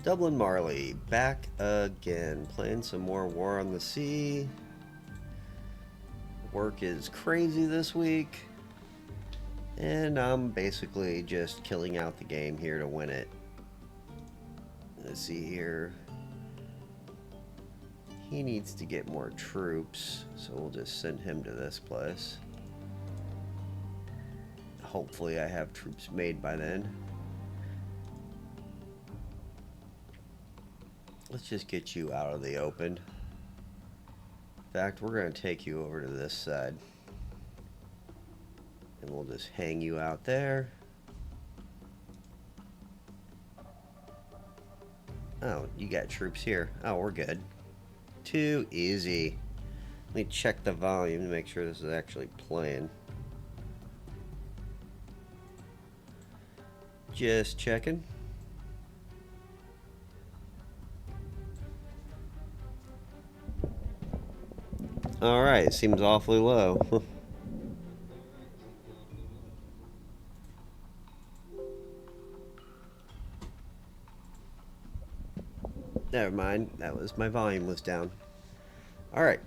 Dublin Marley, back again, playing some more War on the Sea. Work is crazy this week, and I'm basically just killing out the game here to win it. Let's see here. He needs to get more troops, so we'll just send him to this place. Hopefully I have troops made by then. Let's just get you out of the open. In fact, we're going to take you over to this side. And we'll just hang you out there. Oh, you got troops here. Oh, we're good. Too easy. Let me check the volume to make sure this is actually playing. Just checking. Alright, seems awfully low. Never mind, that was my volume was down. Alright,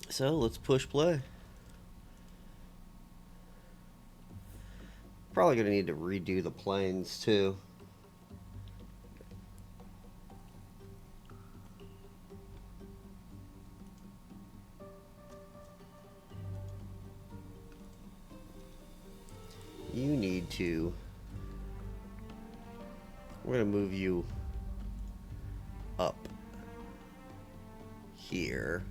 so let's push play. Probably going to need to redo the planes too. You need to... We're going to move you up here.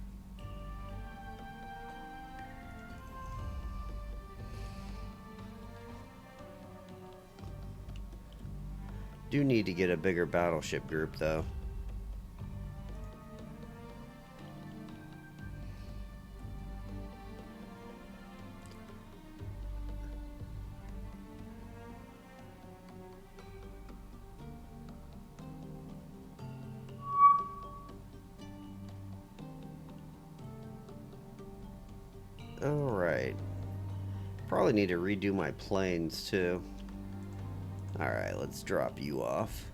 Do need to get a bigger battleship group though. Alright. Probably need to redo my planes too. Alright, let's drop you off.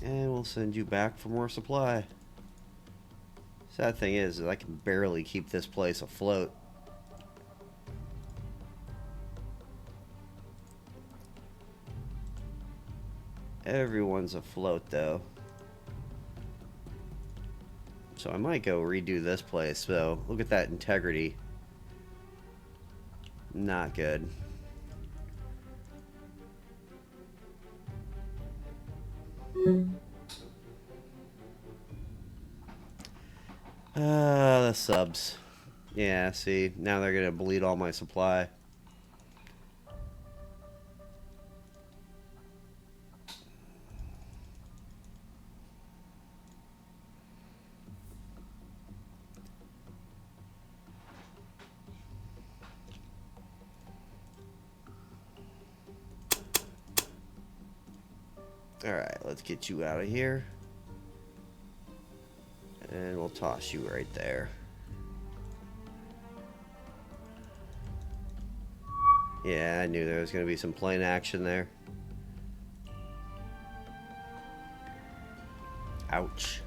And we'll send you back for more supply. Sad thing is I can barely keep this place afloat. Everyone's afloat though. So I might go redo this place. So look at that integrity. Not good. The subs. Yeah, see, now they're gonna bleed all my supply. Alright, let's get you out of here. And we'll toss you right there. Yeah, I knew there was going to be some plane action there. Ouch.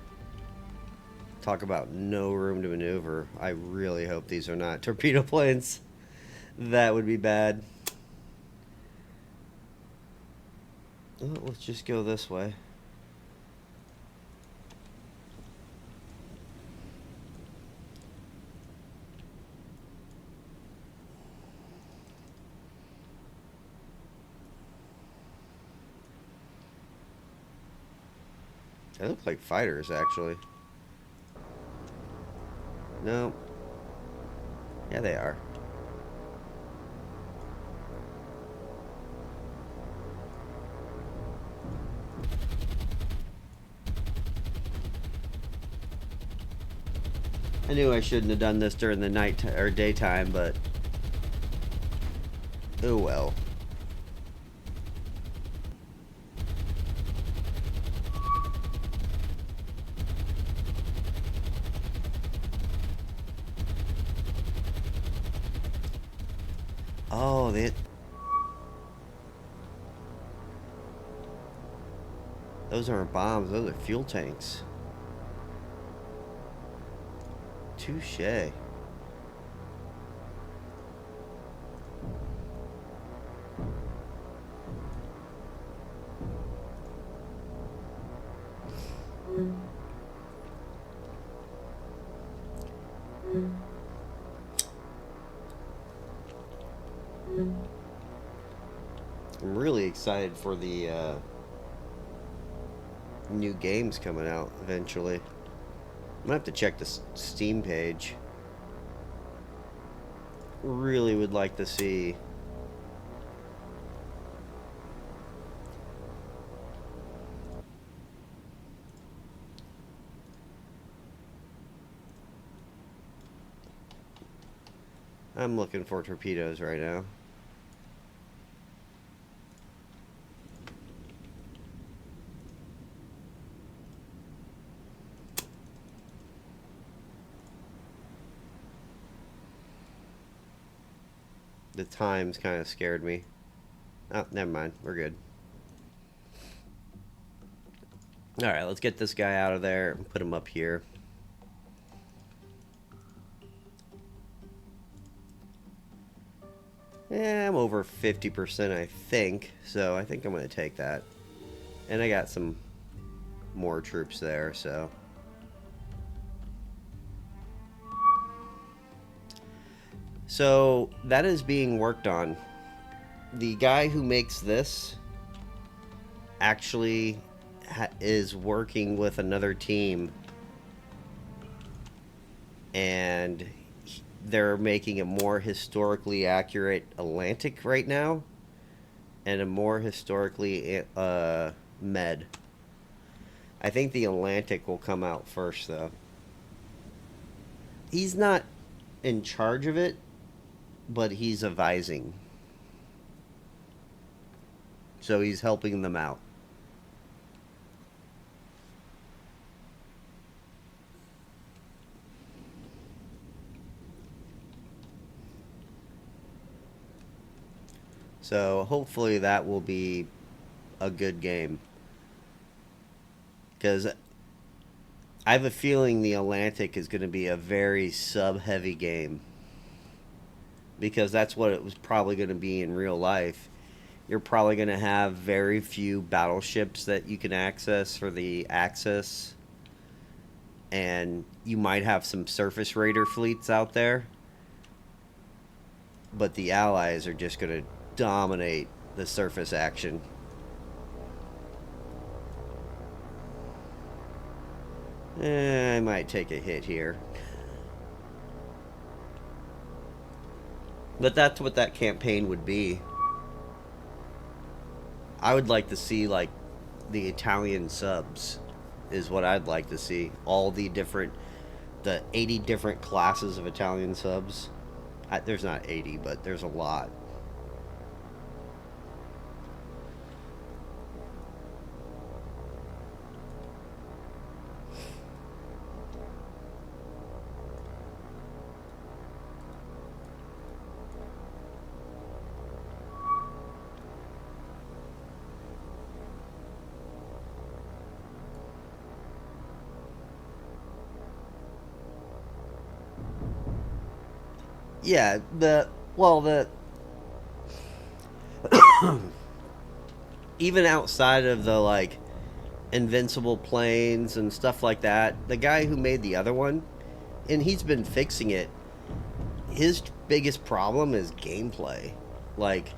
Talk about no room to maneuver. I really hope these are not torpedo planes. That would be bad. Well, let's just go this way. They look like fighters, actually. No. Yeah, they are. I knew I shouldn't have done this during the night or daytime, but oh well. Oh, those aren't bombs. Those are fuel tanks. Touche. I'm really excited for the new games coming out eventually. I'm gonna have to check the Steam page. Really would like to see. I'm looking for torpedoes right now. The times kind of scared me. Oh, never mind. We're good. Alright, let's get this guy out of there and put him up here. Yeah, I'm over 50%, I think. So I think I'm going to take that. And I got some more troops there, so. So that is being worked on. The guy who makes this actually is working with another team, and they're making a more historically accurate Atlantic right now and a more historically med. I think the Atlantic will come out first, though. He's not in charge of it, but he's advising. So he's helping them out. So hopefully that will be a good game. Because I have a feeling the Atlantic is going to be a very sub-heavy game. Because that's what it was probably going to be in real life. You're probably going to have very few battleships that you can access for the Axis. And you might have some surface raider fleets out there. But the Allies are just going to dominate the surface action. I might take a hit here. But that's what that campaign would be. I would like to see, like, the Italian subs is what I'd like to see. All the 80 different classes of Italian subs. There's not 80, but there's a lot. Yeah, even outside of the, like, invincible planes and stuff like that, the guy who made the other one, and he's been fixing it, his biggest problem is gameplay. Like,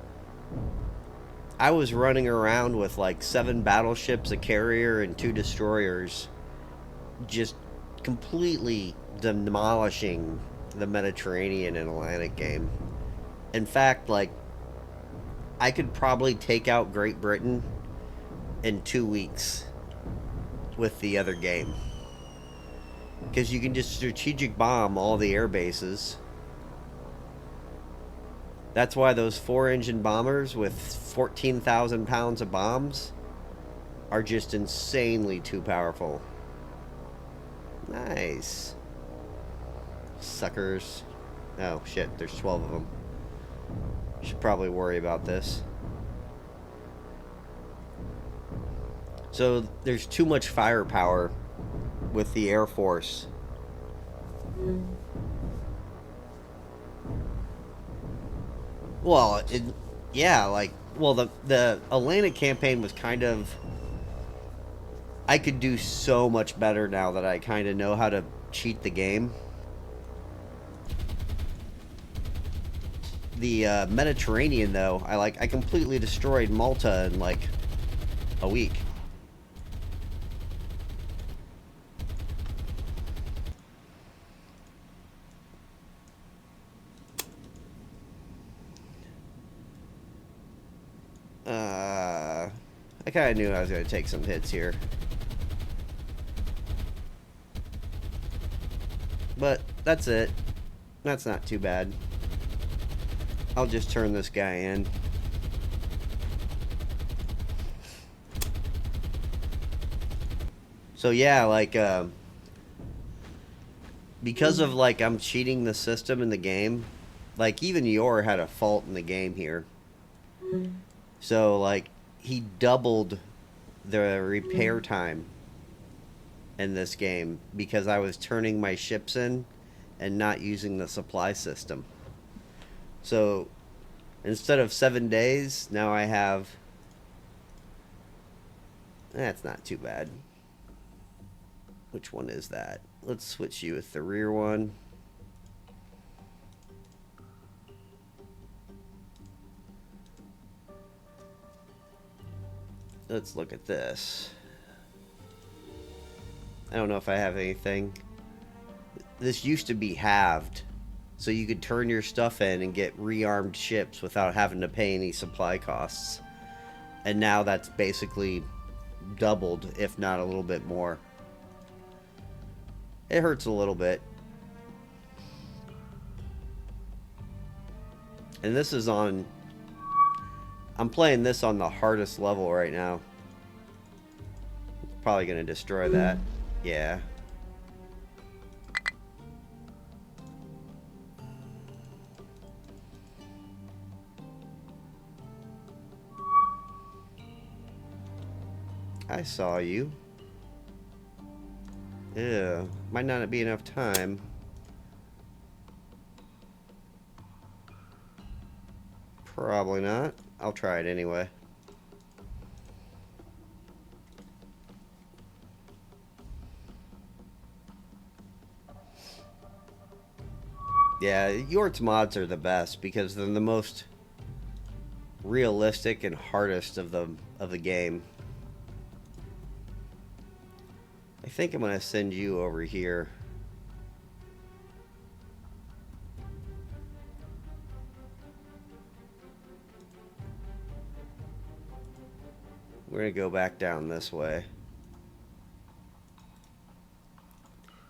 I was running around with like 7 battleships, a carrier, and 2 destroyers, just completely demolishing the Mediterranean and Atlantic game. In fact, like, I could probably take out Great Britain in 2 weeks with the other game. Because you can just strategic bomb all the air bases. That's why those 4-engine bombers with 14,000 pounds of bombs are just insanely too powerful. Nice. Suckers. Oh, shit. There's 12 of them. Should probably worry about this. So there's too much firepower with the Air Force. Well, yeah, like, well, the Atlanta campaign was kind of. I could do so much better now that I kind of know how to cheat the game. The Mediterranean, though, I completely destroyed Malta in like a week. I kind of knew I was going to take some hits here. But that's it. That's not too bad. I'll just turn this guy in. So yeah, like, because of, like, I'm cheating the system in the game, like, even Yor had a fault in the game here. So, like, he doubled the repair time in this game because I was turning my ships in and not using the supply system. So, instead of 7 days, now I have... That's not too bad. Which one is that? Let's switch you with the rear one. Let's look at this. I don't know if I have anything. This used to be halved, so you could turn your stuff in and get rearmed ships without having to pay any supply costs. And now that's basically doubled, if not a little bit more. It hurts a little bit. And this is on... I'm playing this on the hardest level right now. Probably going to destroy that. Yeah. I saw you. Yeah. Might not be enough time. Probably not. I'll try it anyway. Yeah, Yort's mods are the best because they're the most realistic and hardest of the game. I think I'm gonna send you over here. We're gonna go back down this way.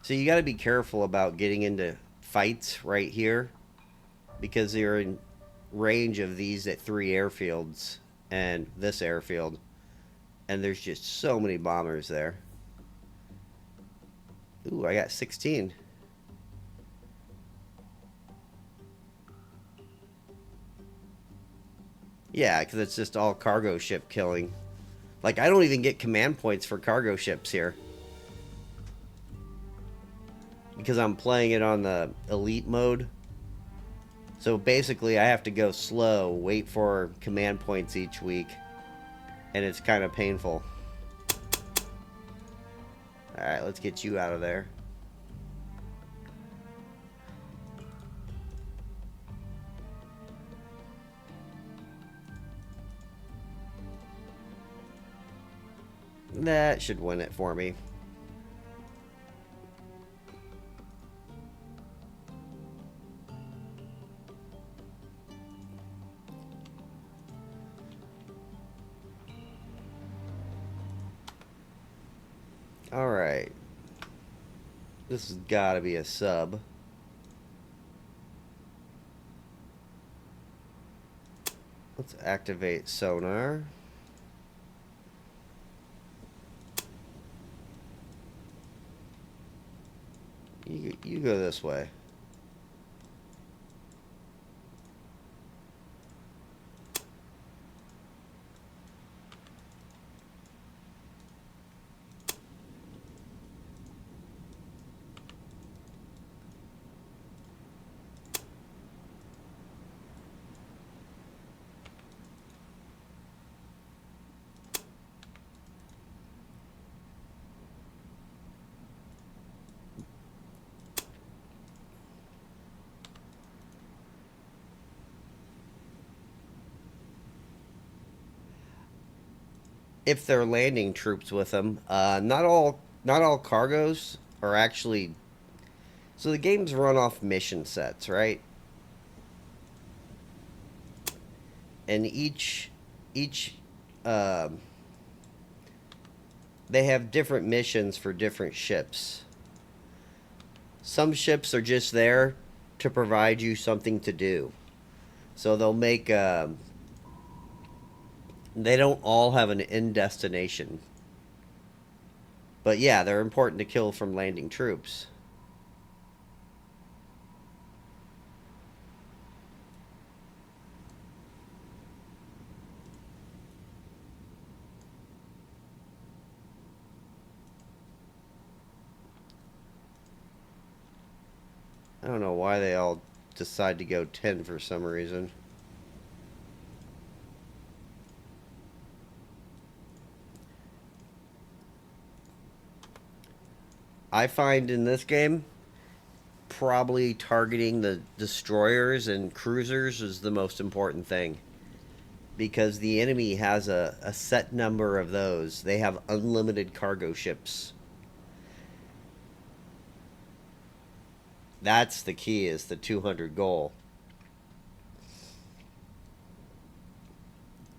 So you got to be careful about getting into fights right here because you're in range of these at 3 airfields and this airfield, and there's just so many bombers there. Ooh, I got 16. Yeah, because it's just all cargo ship killing. Like, I don't even get command points for cargo ships here. Because I'm playing it on the elite mode. So basically, I have to go slow, wait for command points each week. And it's kind of painful. Alright, let's get you out of there. That should win it for me. Alright. This has got to be a sub. Let's activate sonar. You go this way. if they're landing troops with them. Not all cargoes are actually. So the game's run off mission sets, right? And each um, they have different missions for different ships. Some ships are just there to provide you something to do. So they'll make. They don't all have an end destination. But yeah, they're important to kill from landing troops. I don't know why they all decide to go 10 for some reason. I find in this game, probably targeting the destroyers and cruisers is the most important thing. Because the enemy has a set number of those. They have unlimited cargo ships. That's the key, is the 200 goal.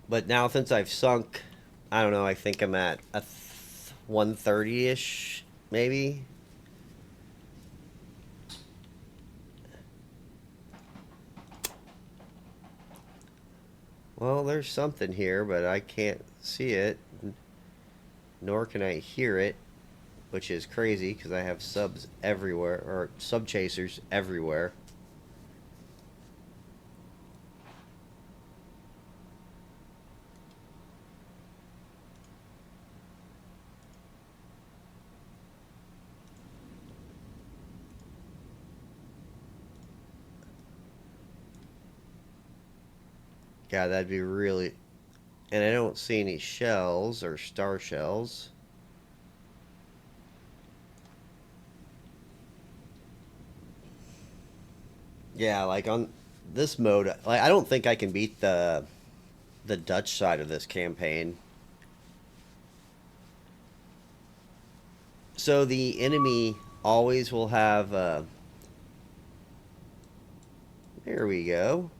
But now since I've sunk, I don't know, I think I'm at a 130-ish, maybe. Well, there's something here, but I can't see it, nor can I hear it, which is crazy because I have subs everywhere, or sub chasers everywhere. Yeah, that'd be really. And I don't see any shells or star shells. Yeah, like on this mode, like I don't think I can beat the Dutch side of this campaign. So the enemy always will have. There we go.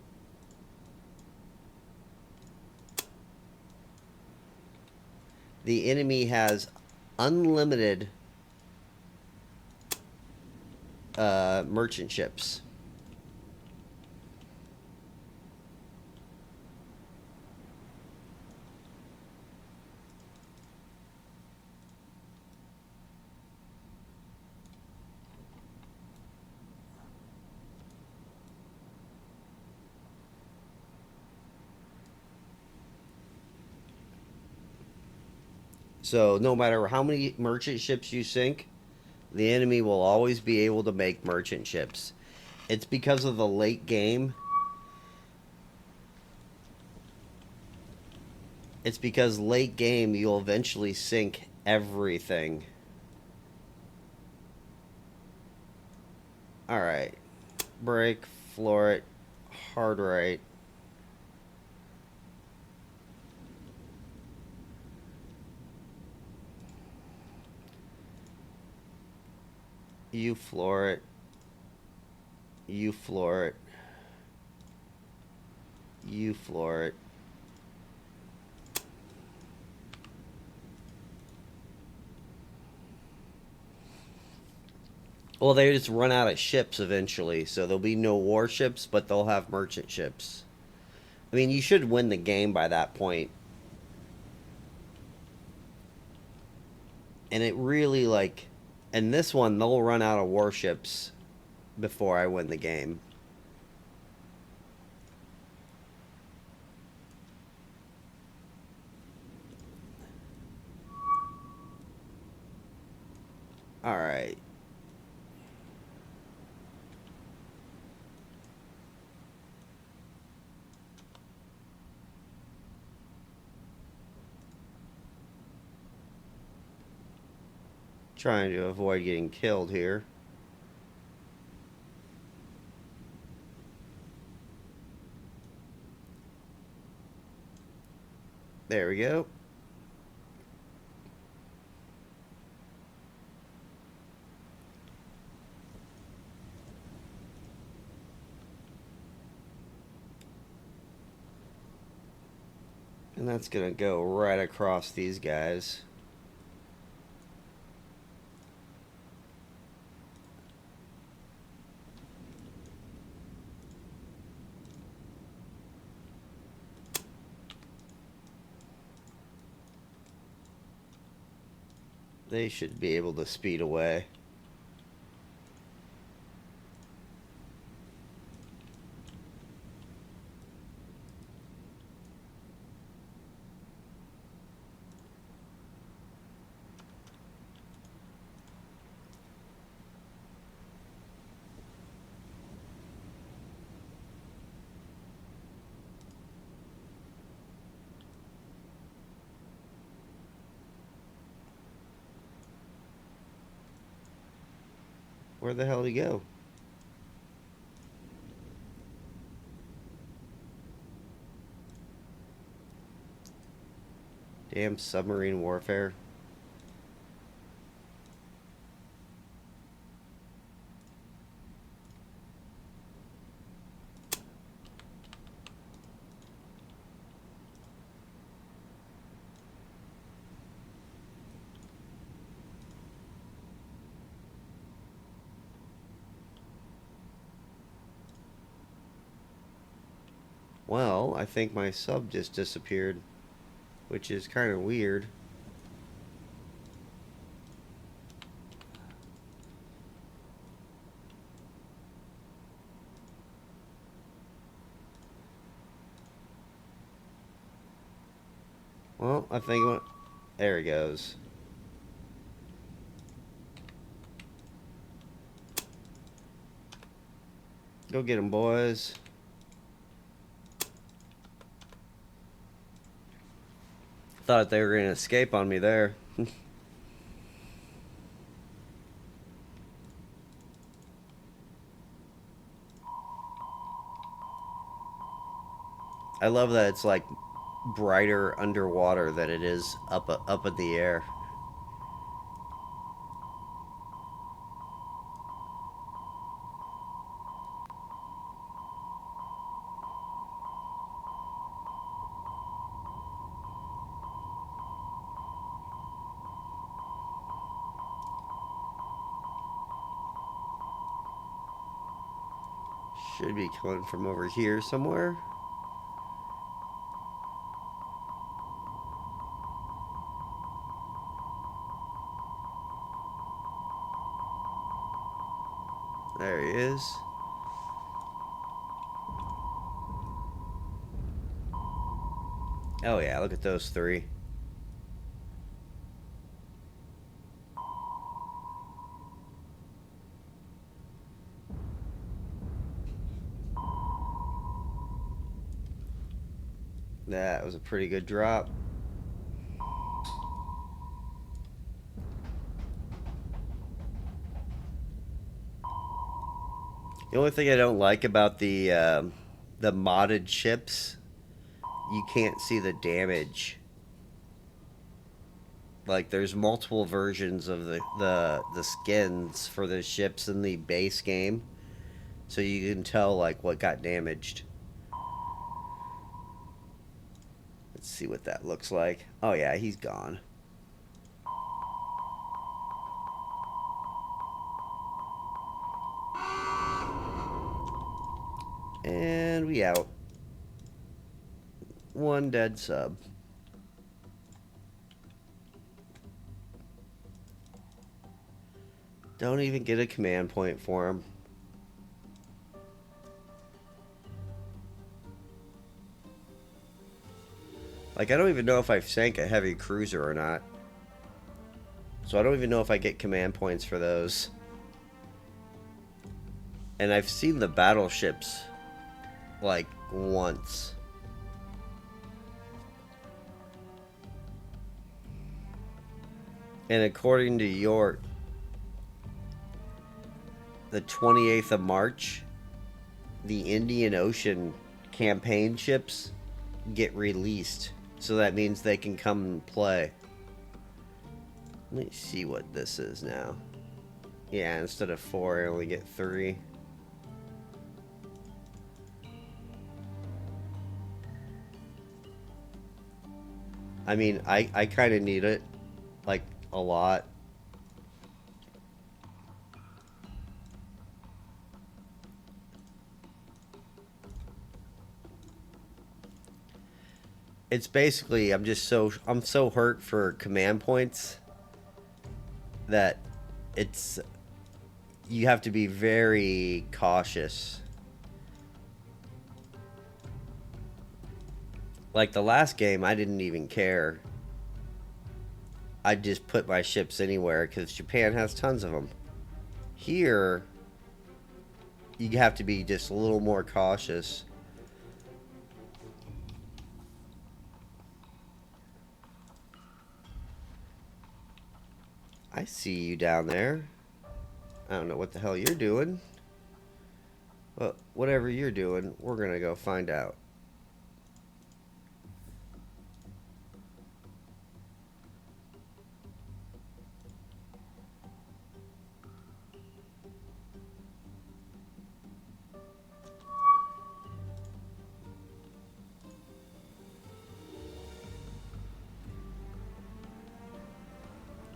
The enemy has unlimited merchant ships. So no matter how many merchant ships you sink, the enemy will always be able to make merchant ships. It's because of the late game. It's because late game you'll eventually sink everything. Alright. Break, floor it, hard right. You floor it. You floor it. You floor it. Well, they just run out of ships eventually, so there'll be no warships, but they'll have merchant ships. I mean, you should win the game by that point. And it really, like, in this one, they'll run out of warships before I win the game. Alright. Trying to avoid getting killed here. There we go. And that's gonna go right across these guys. They should be able to speed away. Where the hell did he go? Damn submarine warfare. Well, I think my sub just disappeared, which is kind of weird. Well, I think there he goes. Go get him, boys. Thought they were going to escape on me there. I love that it's like brighter underwater than it is up in the air. Should be coming from over here somewhere. There he is. Oh yeah, look at those three. That was a pretty good drop. The only thing I don't like about the modded ships, you can't see the damage. Like there's multiple versions of the skins for the ships in the base game, so you can tell like what got damaged. Let's see what that looks like. Oh yeah, he's gone. And we out. One dead sub. Don't even get a command point for him. Like, I don't even know if I've sank a heavy cruiser or not. So I don't even know if I get command points for those. And I've seen the battleships, like, once. And according to York, the 28th of March, the Indian Ocean campaign ships get released. So that means they can come and play. Let me see what this is now. Yeah, instead of 4, I only get 3. I mean, I kind of need it, like, a lot. It's basically I'm so hurt for command points that it's you have to be very cautious. Like the last game, I didn't even care. I just put my ships anywhere because Japan has tons of them. Here, you have to be just a little more cautious. I see you down there. I don't know what the hell you're doing. Well, whatever you're doing, we're gonna go find out.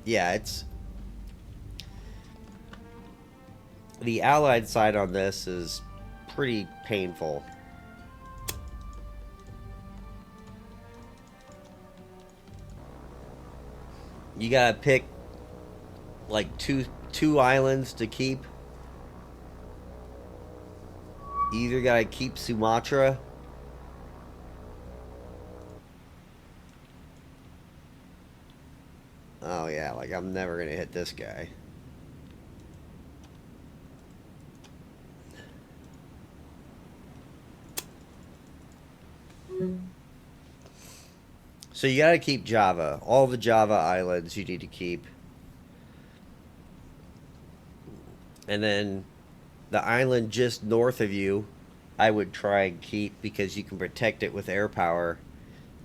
Yeah, it's the Allied side on this is pretty painful. You gotta pick like two islands to keep. You either gotta keep Sumatra. Oh yeah, like I'm never gonna hit this guy. So you gotta keep Java. All the Java islands you need to keep. And then the island just north of you, I would try and keep because you can protect it with air power.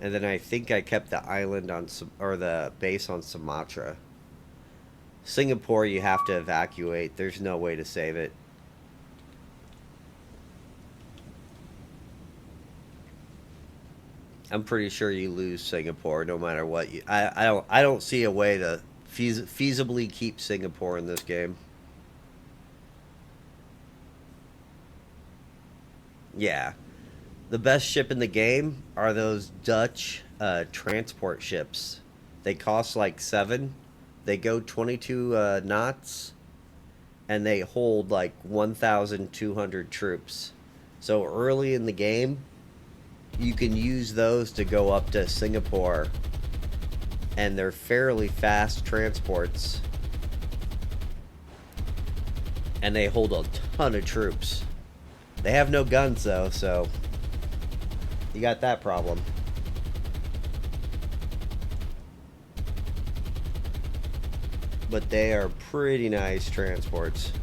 And then I think I kept the island on or the base on Sumatra. Singapore, you have to evacuate. There's no way to save it. I'm pretty sure you lose Singapore no matter what. I don't see a way to feasibly keep Singapore in this game. Yeah, the best ship in the game are those Dutch transport ships. They cost like seven. They go 22 knots, and they hold like 1,200 troops. So early in the game, you can use those to go up to Singapore, and they're fairly fast transports, and they hold a ton of troops. They have no guns though, so you got that problem. But they are pretty nice transports.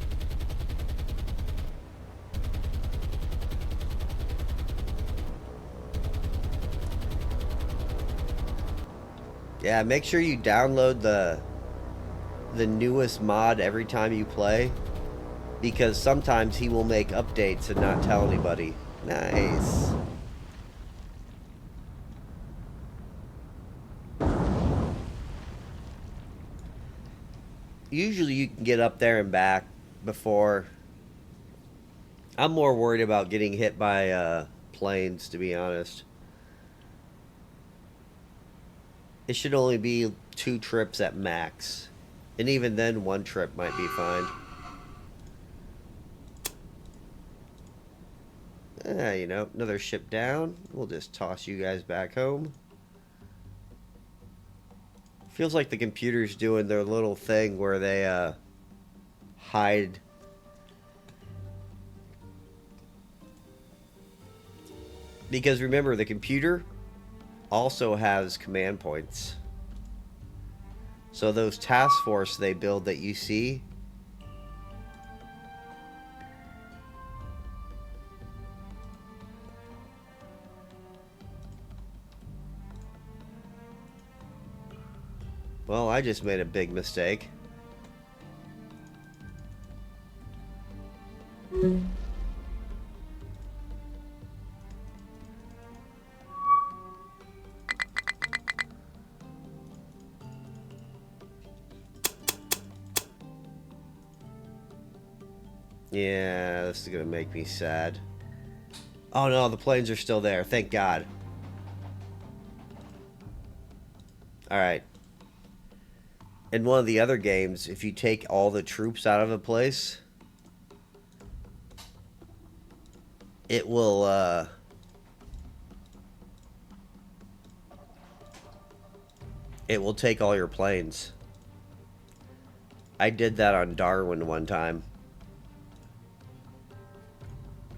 Yeah, make sure you download the newest mod every time you play, because sometimes he will make updates and not tell anybody. Nice. Usually you can get up there and back before. I'm more worried about getting hit by planes, to be honest. It should only be 2 trips at max. And even then, 1 trip might be fine. You know, another ship down. We'll just toss you guys back home. Feels like the computer's doing their little thing where they hide. Because remember, the computer also has command points. So those task force they build that you see, well, I just made a big mistake. Yeah, this is gonna make me sad. Oh no, the planes are still there. Thank God. Alright. In one of the other games, if you take all the troops out of a place, it will, it will take all your planes. I did that on Darwin one time.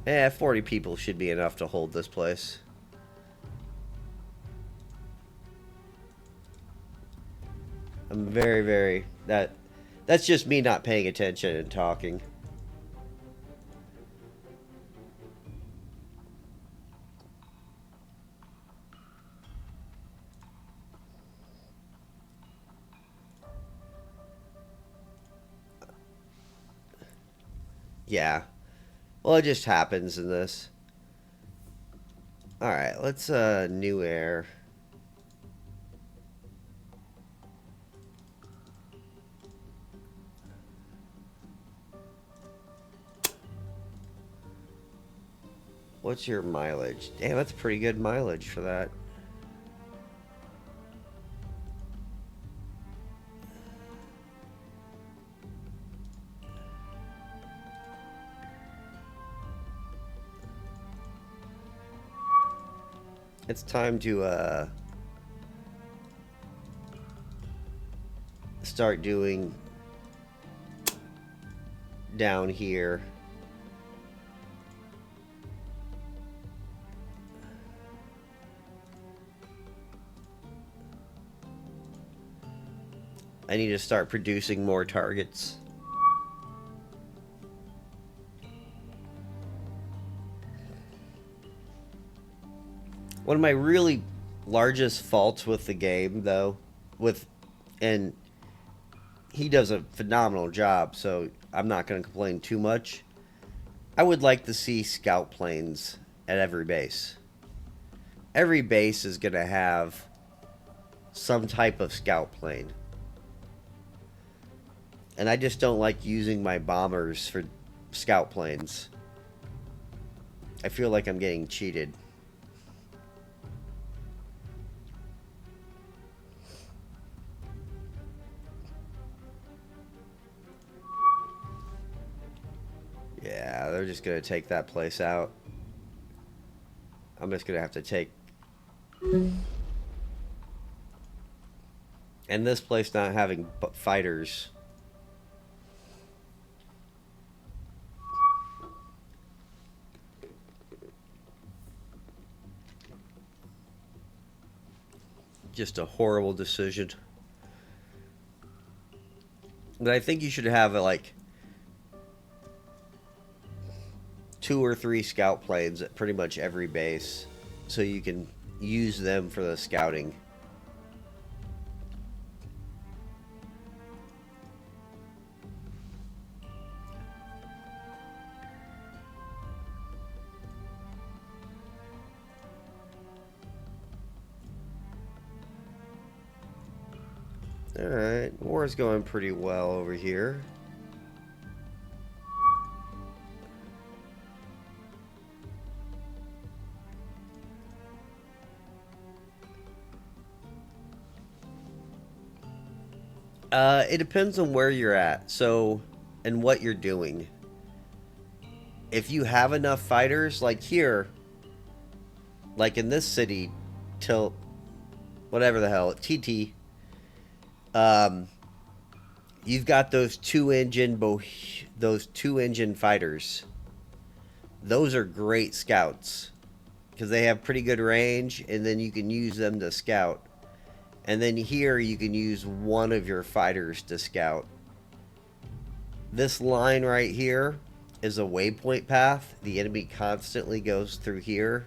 40 people should be enough to hold this place. I'm very... That's just me not paying attention and talking. Yeah. Well, it just happens in this. Alright, let's, new air. What's your mileage? Damn, that's pretty good mileage for that. It's time to, start doing down here. I need to start producing more targets. One of my really largest faults with the game, though, and he does a phenomenal job, so I'm not going to complain too much. I would like to see scout planes at every base. Every base is going to have some type of scout plane. And I just don't like using my bombers for scout planes. I feel like I'm getting cheated. Yeah, they're just going to take that place out. I'm just going to have to take... And this place not having fighters... Just a horrible decision. But I think you should have like 2 or 3 scout planes at pretty much every base, so you can use them for the scouting. Alright, war's going pretty well over here. It depends on where you're at, so, and what you're doing. If you have enough fighters, like here, like in this city, till, whatever the hell, TT, you've got those two engine fighters. Those are great scouts because they have pretty good range, and then you can use them to scout. And then here you can use one of your fighters to scout. This line right here is a waypoint path. The enemy constantly goes through here.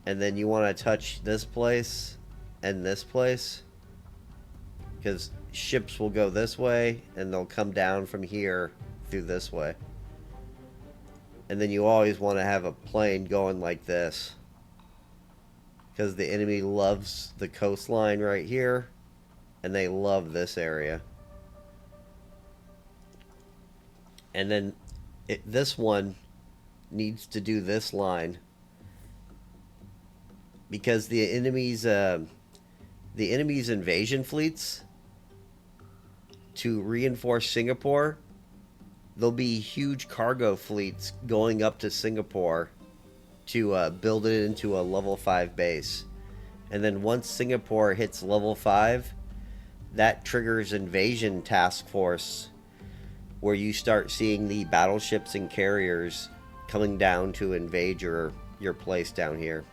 And then you want to touch this place and this place, because ships will go this way and they'll come down from here through this way. And then you always want to have a plane going like this, because the enemy loves the coastline right here and they love this area. And then this one needs to do this line because the enemy's invasion fleets to reinforce Singapore. There'll be huge cargo fleets going up to Singapore to build it into a level 5 base. And then once Singapore hits level 5, that triggers invasion task force where you start seeing the battleships and carriers coming down to invade your place down here.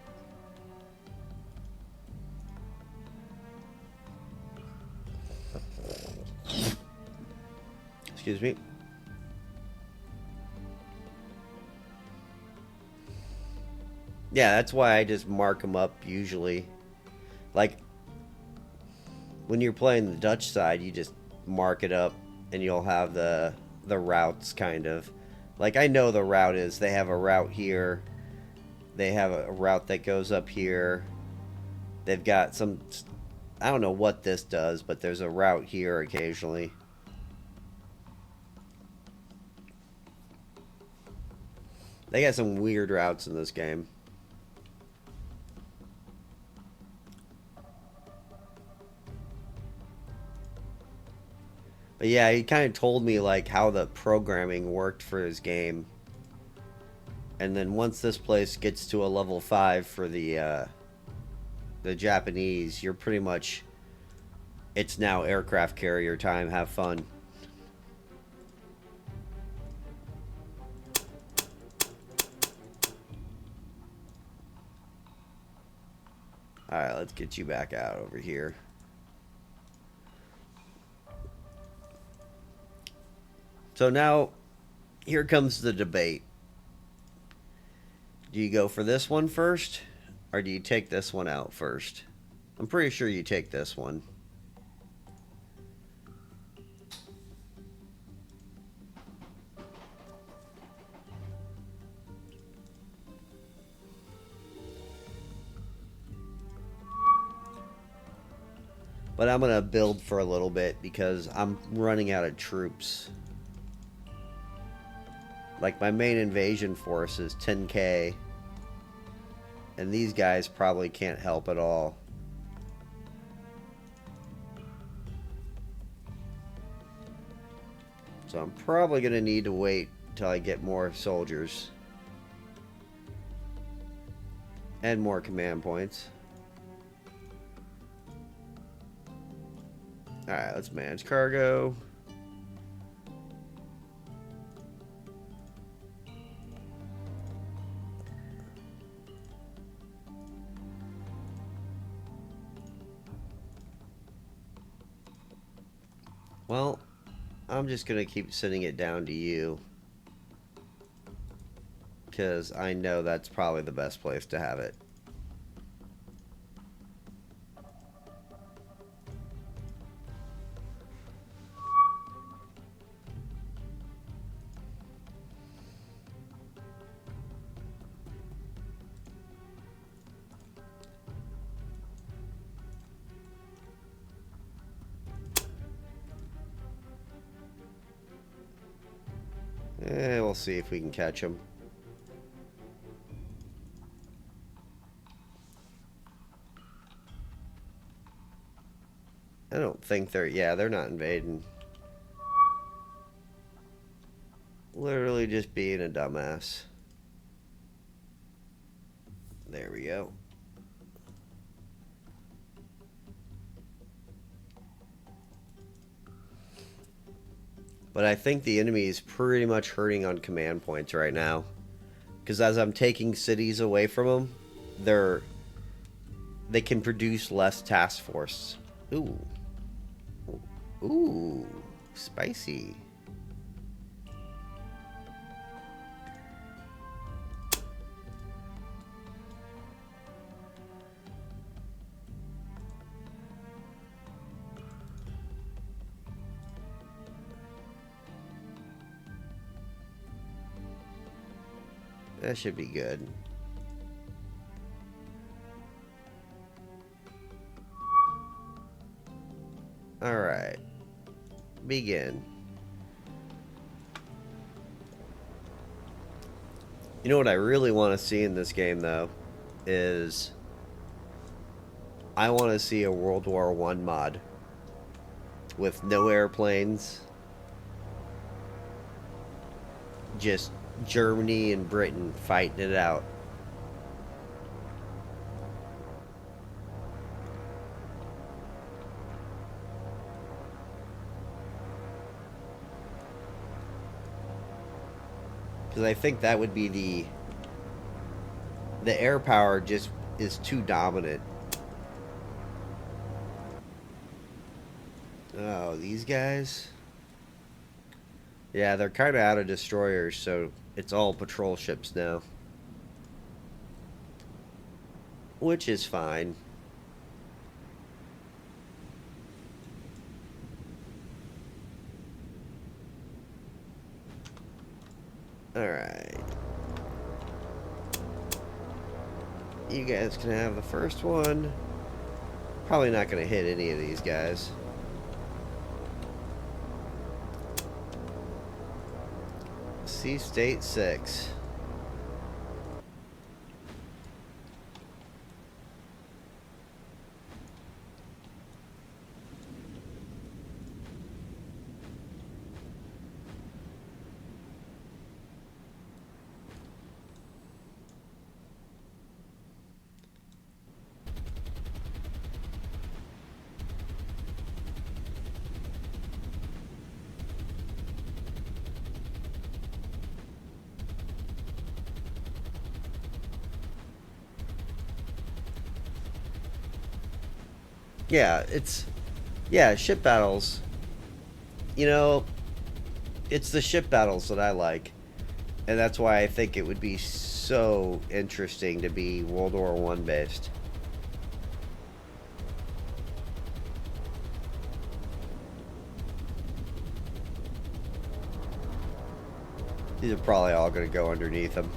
Excuse me. Yeah, that's why I just mark them up usually. Like, when you're playing the Dutch side, you just mark it up and you'll have the routes kind of. Like, I know the route is they have a route here. They have a route that goes up here. They've got some, I don't know what this does, but there's a route here occasionally. They got some weird routes in this game. But yeah, he kind of told me like how the programming worked for his game. And then once this place gets to a level 5 for the Japanese, you're pretty much, it's now aircraft carrier time. Have fun. Alright, let's get you back out over here. So now, here comes the debate. Do you go for this one first, or do you take this one out first? I'm pretty sure you take this one. But I'm going to build for a little bit because I'm running out of troops. Like, my main invasion force is 10k. And these guys probably can't help at all. So I'm probably going to need to wait until I get more soldiers. And more command points. Alright, let's manage cargo. Well, I'm just going to keep sending it down to you. Because I know that's probably the best place to have it. We'll see if we can catch them. I don't think they're not invading. Literally just being a dumbass. There we go. But I think the enemy is pretty much hurting on command points right now. Because as I'm taking cities away from them, they can produce less task force. Ooh. Ooh. Spicy. That should be good. Alright. Begin. You know what I really want to see in this game, though, is I want to see a World War One mod with no airplanes, just Germany and Britain fighting it out. Because I think that would be the air power just is too dominant. Oh, these guys? Yeah, they're kind of out of destroyers, so it's all patrol ships now. Which is fine. Alright. You guys can have the first one. Probably not going to hit any of these guys. Sea State 6. Yeah, ship battles. You know, it's the ship battles that I like. And that's why I think it would be so interesting to be World War One based. These are probably all going to go underneath them.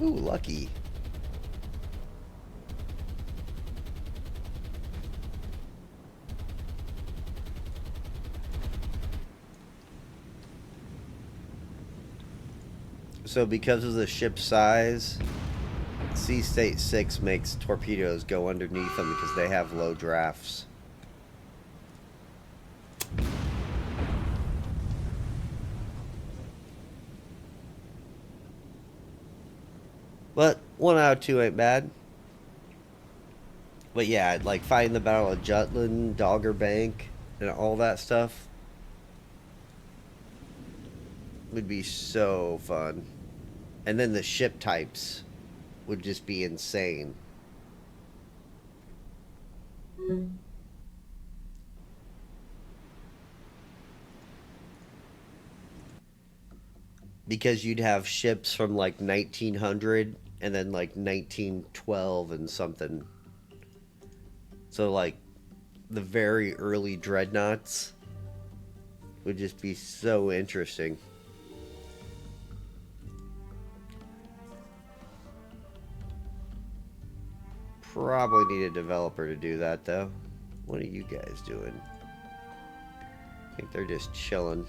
Ooh, lucky. So because of the ship size, Sea State 6 makes torpedoes go underneath them because they have low drafts. But 1 out of 2 ain't bad. But yeah, like fighting the Battle of Jutland, Dogger Bank, and all that stuff would be so fun. And then the ship types would just be insane. Because you'd have ships from like 1900 and then like 1912 and something. So like the very early dreadnoughts would just be so interesting. Probably need a developer to do that though. What are you guys doing? I think they're just chilling.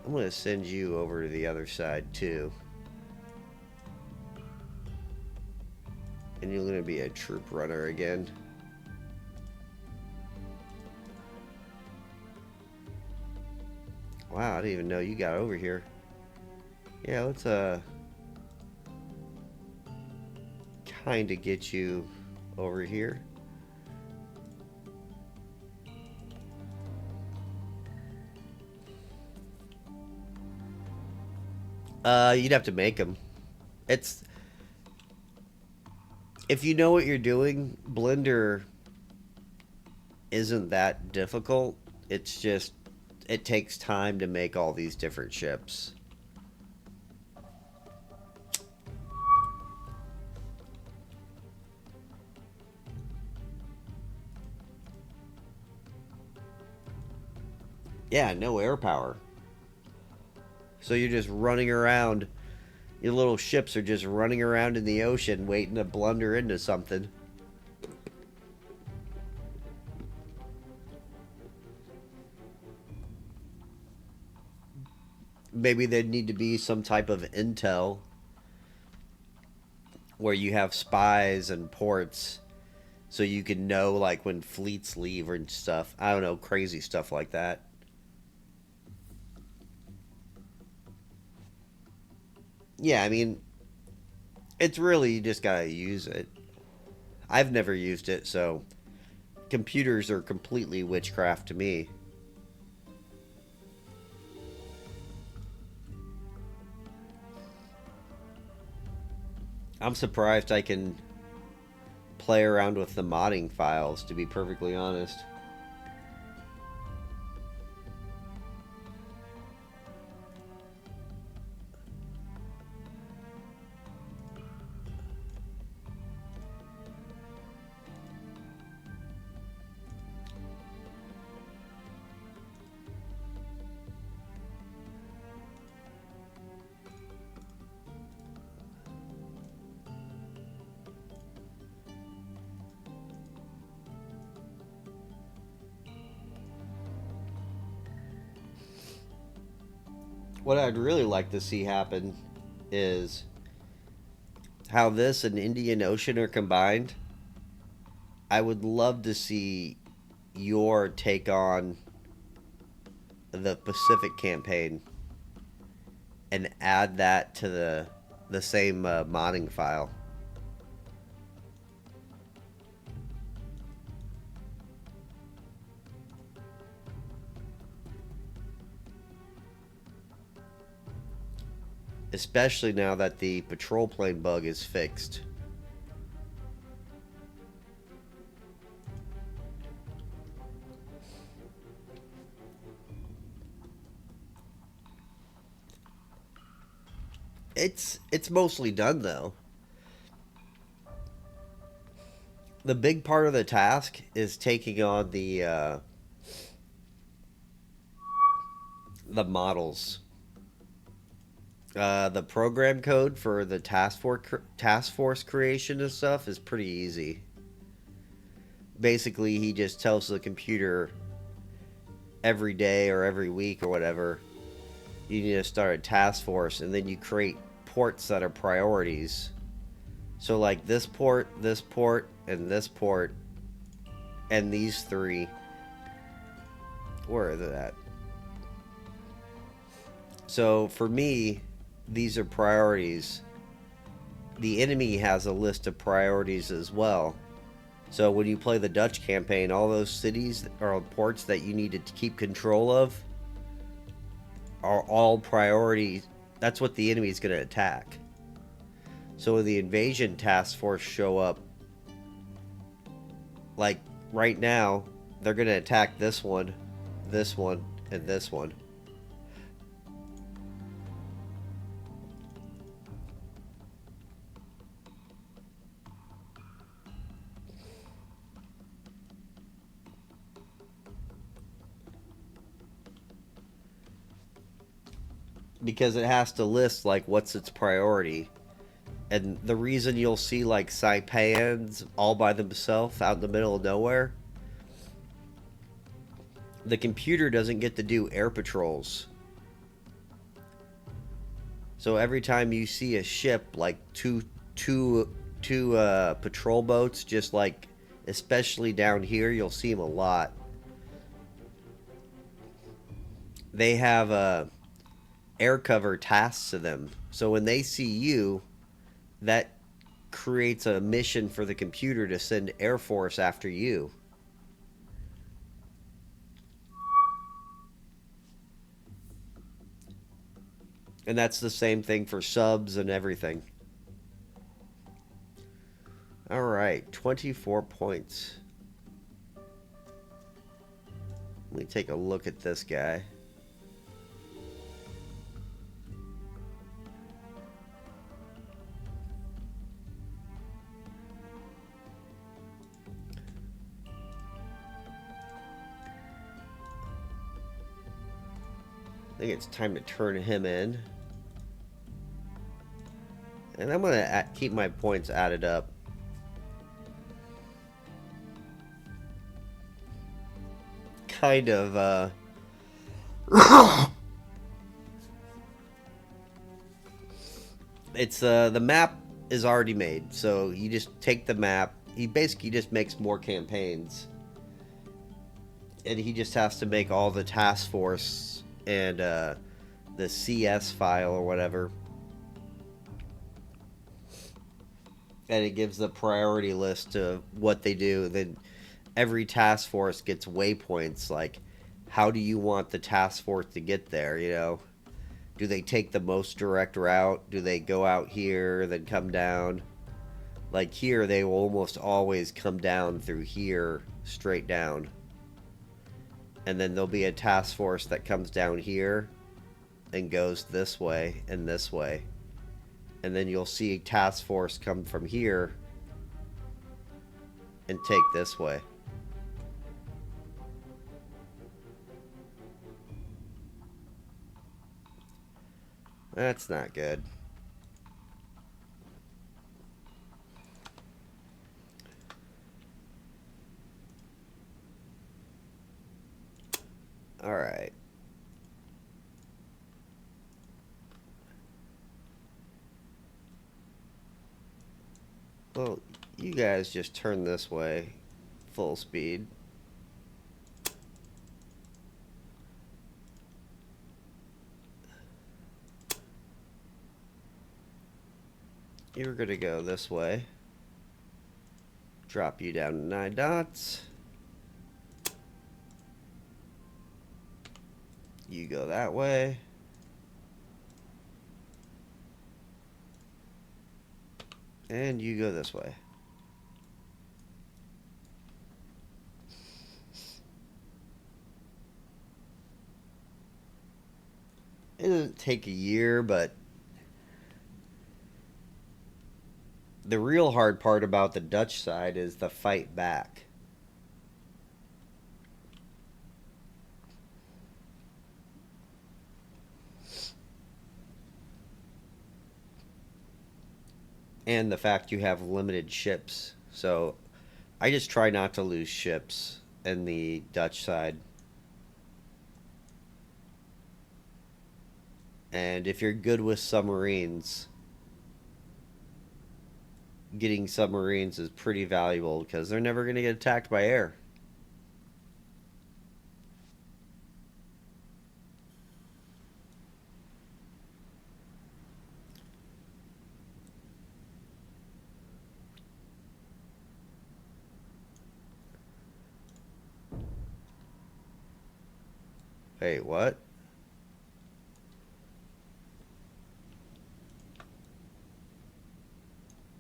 I'm going to send you over to the other side too. And you're going to be a troop runner again. Wow, I didn't even know you got over here. Yeah, let's kind of get you over here. You'd have to make them. It's if you know what you're doing, Blender isn't that difficult. It's just it takes time to make all these different ships. Yeah, no air power. So you're just running around. Your little ships are just running around in the ocean waiting to blunder into something. Maybe there'd need to be some type of intel where you have spies and ports so you can know like when fleets leave and stuff. I don't know, crazy stuff like that. Yeah, I mean, it's really you just gotta use it. I've never used it, so computers are completely witchcraft to me. I'm surprised I can play around with the modding files, to be perfectly honest. What I'd really like to see happen is how this and Indian Ocean are combined. I would love to see your take on the Pacific campaign and add that to the same modding file. Especially now that the patrol plane bug is fixed. It's mostly done though. The big part of the task is taking on the models. The program code for the task force creation and stuff is pretty easy. Basically, he just tells the computer every day or every week or whatever you need to start a task force, and then you create ports that are priorities. So like this port, and this port, and these three. Where is it at? So for me, these are priorities. The enemy has a list of priorities as well. So when you play the Dutch campaign, all those cities or ports that you need to keep control of are all priorities. That's what the enemy is going to attack. So when the invasion task force show up, like right now, they're going to attack this one, and this one. Because it has to list like what's its priority. And the reason you'll see like Saipans all by themselves out in the middle of nowhere, the computer doesn't get to do air patrols. So every time you see a ship, like two patrol boats, just like especially down here, you'll see them a lot. They have air cover tasks to them. So when they see you, that creates a mission for the computer to send Air Force after you. And that's the same thing for subs and everything. Alright, 24 points. Let me take a look at this guy. I think it's time to turn him in. And I'm going to keep my points added up. Kind of, It's the map is already made, so you just take the map. He basically just makes more campaigns, and he just has to make all the task force and the CS file or whatever, and it gives the priority list of what they do. Then every task force gets waypoints, like how do you want the task force to get there, you know? Do they take the most direct route? Do they go out here, then come down? Like here, they will almost always come down through here, straight down. And then there'll be a task force that comes down here and goes this way and this way. And then you'll see a task force come from here and take this way. That's not good. Alright. Well, you guys just turn this way, full speed. You're gonna go this way. Drop you down to 9 dots. You go that way. And you go this way. It doesn't take a year, but the real hard part about the Dutch side is the fight back. And the fact you have limited ships. So I just try not to lose ships in the Dutch side. And if you're good with submarines, getting submarines is pretty valuable because they're never going to get attacked by air. Hey, what?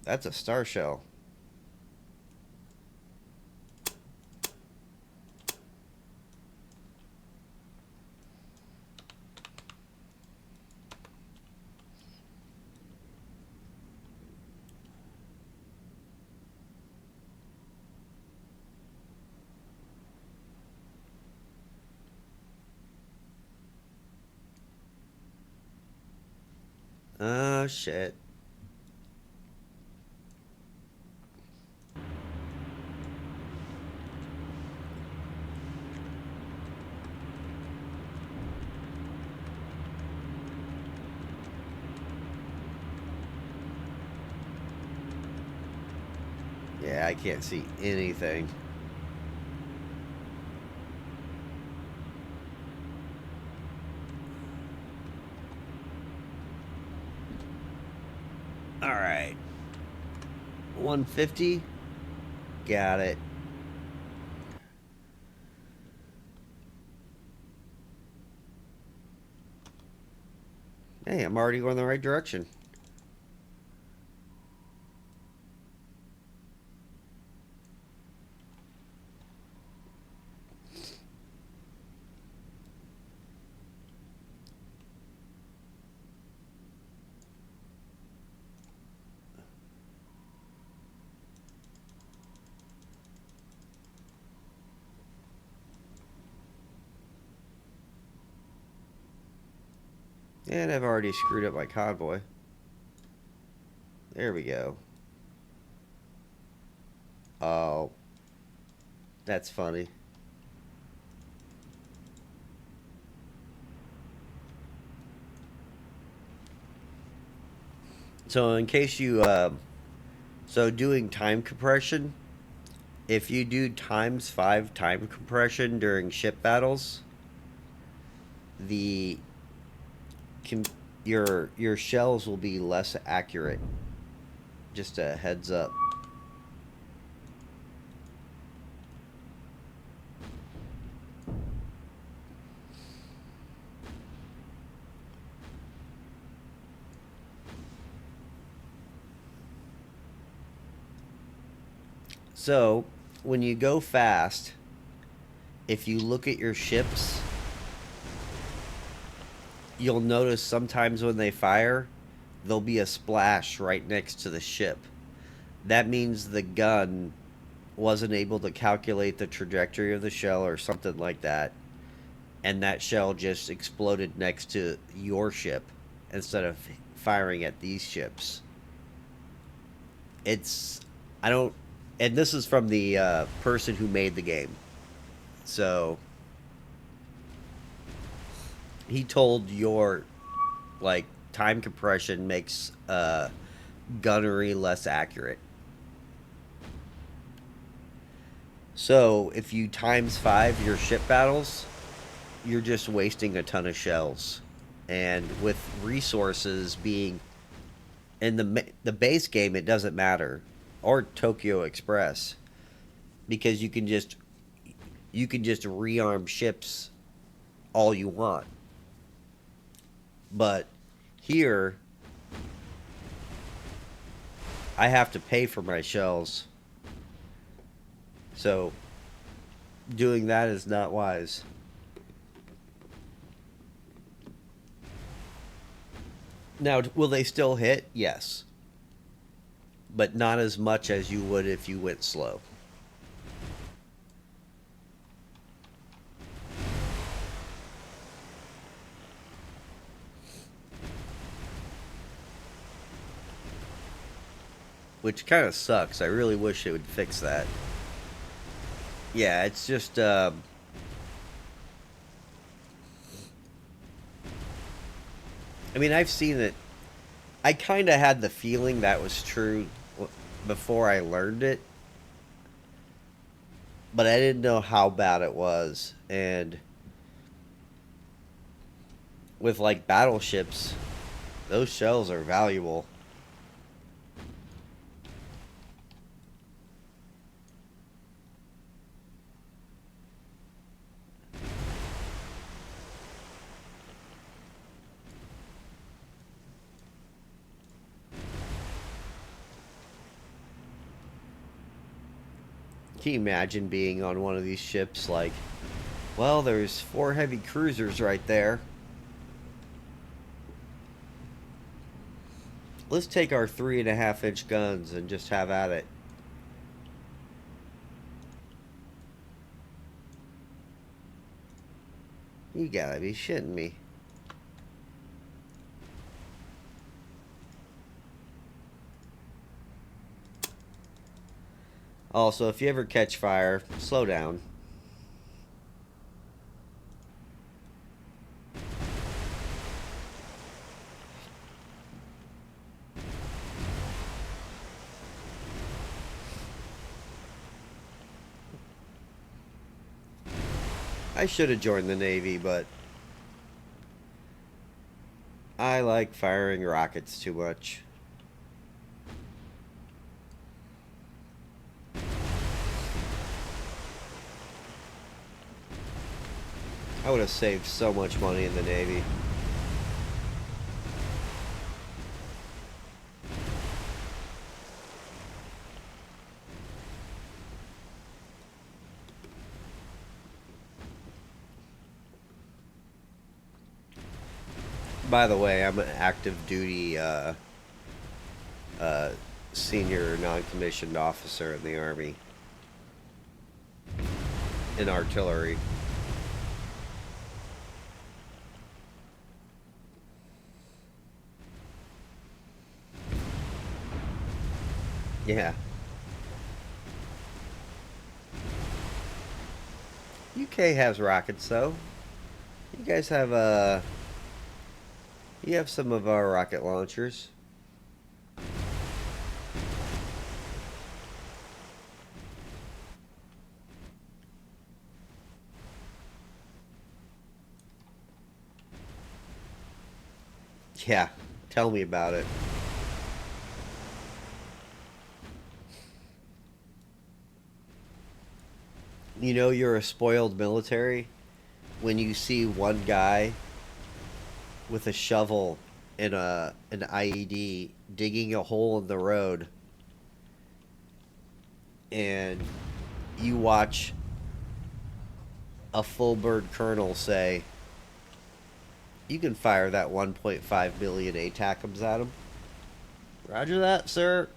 That's a star shell. Oh, shit. Yeah, I can't see anything. Alright. 150. Got it. Hey, I'm already going the right direction. And I've already screwed up my convoy. There we go. Oh, that's funny. So in case you, so doing time compression, if you do times 5 time compression during ship battles, the can, your shells will be less accurate. Just a heads up. So, when you go fast, if you look at your ships, you'll notice sometimes when they fire, there'll be a splash right next to the ship. That means the gun wasn't able to calculate the trajectory of the shell or something like that, and that shell just exploded next to your ship instead of firing at these ships. It's I don't, and this is from the person who made the game. So he told your like time compression makes gunnery less accurate. So if you times 5 your ship battles, you're just wasting a ton of shells. And with resources being in the base game, it doesn't matter, or Tokyo Express, because you can just rearm ships all you want. But here, I have to pay for my shells, so doing that is not wise. Now, will they still hit? Yes, but not as much as you would if you went slow. Which kind of sucks. I really wish it would fix that. Yeah, it's just I mean, I've seen it. I kind of had the feeling that was true before I learned it, but I didn't know how bad it was. And with like battleships, those shells are valuable. Can you imagine being on one of these ships like, well, there's 4 heavy cruisers right there. Let's take our 3.5-inch guns and just have at it. You gotta be shitting me. Also, if you ever catch fire, slow down. I should have joined the Navy, but I like firing rockets too much. I would have saved so much money in the Navy. By the way, I'm an active duty senior non-commissioned officer in the Army. In artillery. Yeah. UK has rockets, though. You guys have you have some of our rocket launchers. Yeah, tell me about it. You know you're a spoiled military when you see one guy with a shovel and an IED digging a hole in the road, and you watch a full bird colonel say, "You can fire that 1.5 million ATACMs at him." Roger that, sir.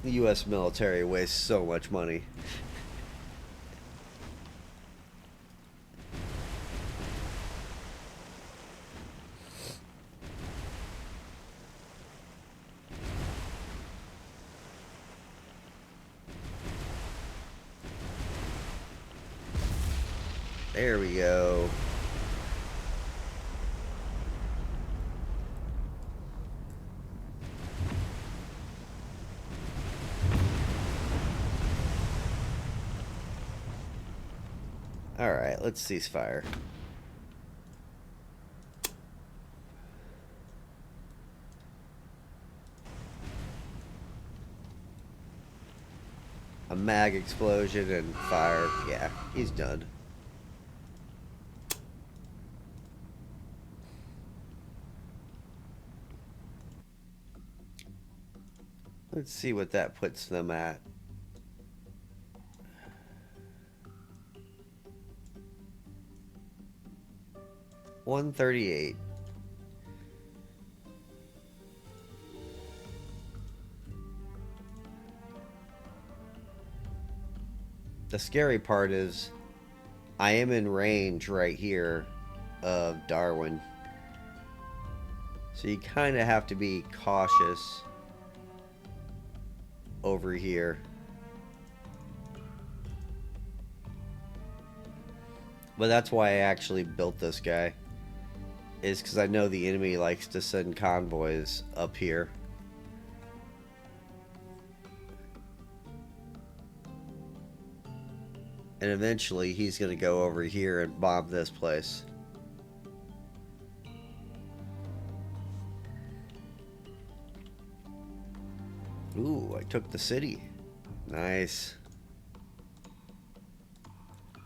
The U.S. military wastes so much money. There we go. Alright, let's cease fire. A mag explosion and fire. Yeah, he's done. Let's see what that puts them at. 138. The scary part is I am in range right here of Darwin. So you kind of have to be cautious over here. But that's why I actually built this guy. Is because I know the enemy likes to send convoys up here. And eventually he's going to go over here and bomb this place. Ooh, I took the city. Nice.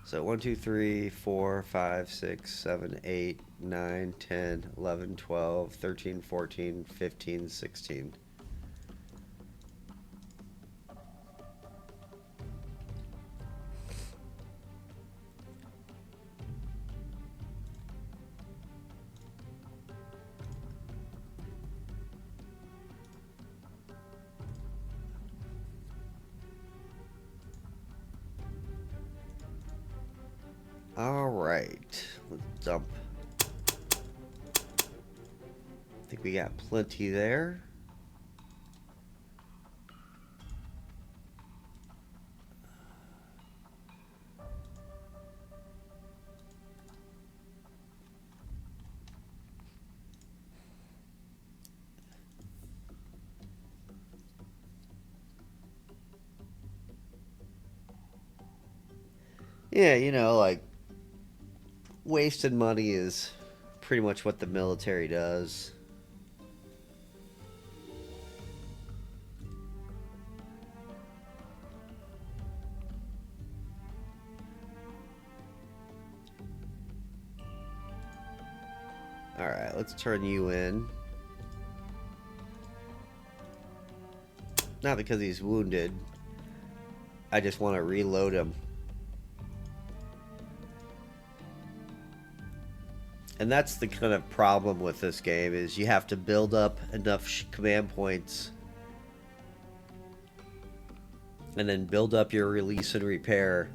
So 1, 2, 3, 4, 5, 6, 7, 8, 9, 10, 11, 12, 13, 14, 15, 16. Alright, let's dump. I think we got plenty there. Yeah, you know, like, wasted money is pretty much what the military does. Alright, let's turn you in. Not because he's wounded. I just want to reload him. And that's the kind of problem with this game, is you have to build up enough command points and then build up your release and repair,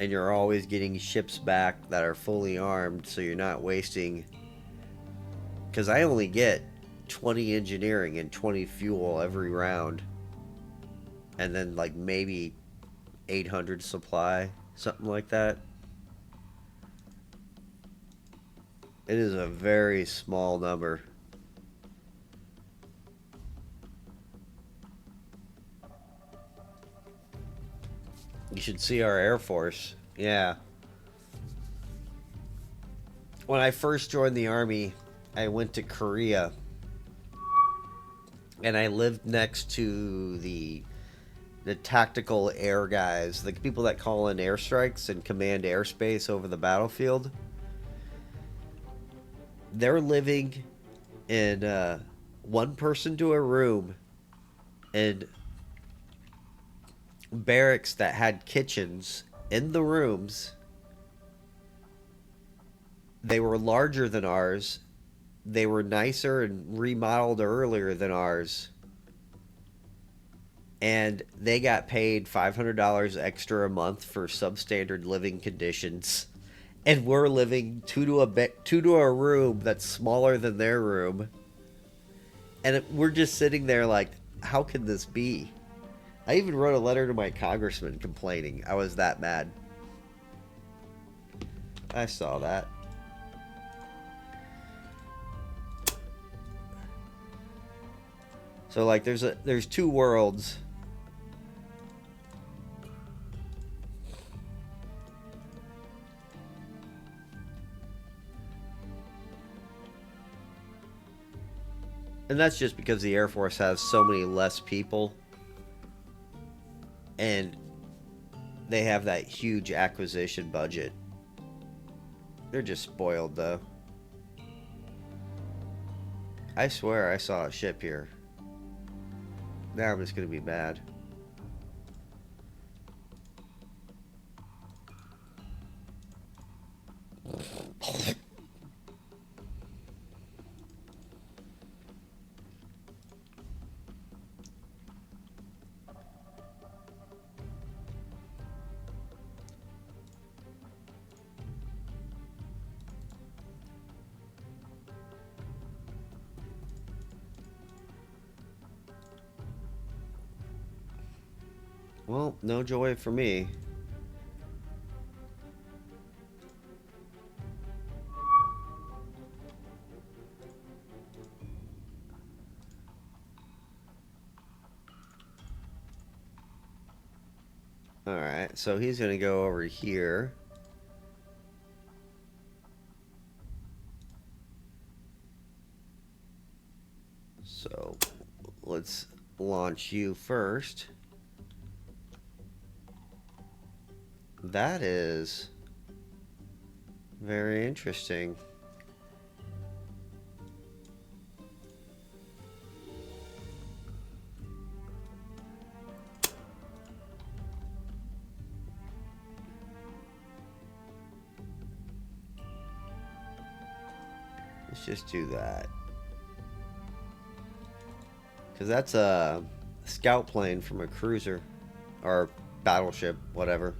and you're always getting ships back that are fully armed, so you're not wasting. Because I only get 20 engineering and 20 fuel every round, and then like maybe 800 supply, something like that. It is a very small number. You should see our Air Force. Yeah. When I first joined the Army, I went to Korea. And I lived next to the tactical air guys, the people that call in airstrikes and command airspace over the battlefield. They're living in one person to a room in barracks that had kitchens in the rooms. They were larger than ours. They were nicer and remodeled earlier than ours. And they got paid $500 extra a month for substandard living conditions. And we're living two to a room that's smaller than their room. And we're just sitting there like, how can this be? I even wrote a letter to my congressman complaining. I was that mad. I saw that. So like there's two worlds. And that's just because the Air Force has so many less people. And they have that huge acquisition budget. They're just spoiled, though. I swear I saw a ship here. Now I'm just going to be mad. Well, no joy for me. Alright, so he's going to go over here. So, let's launch you first. That is very interesting. Let's just do that. Because that's a scout plane from a cruiser or battleship, whatever.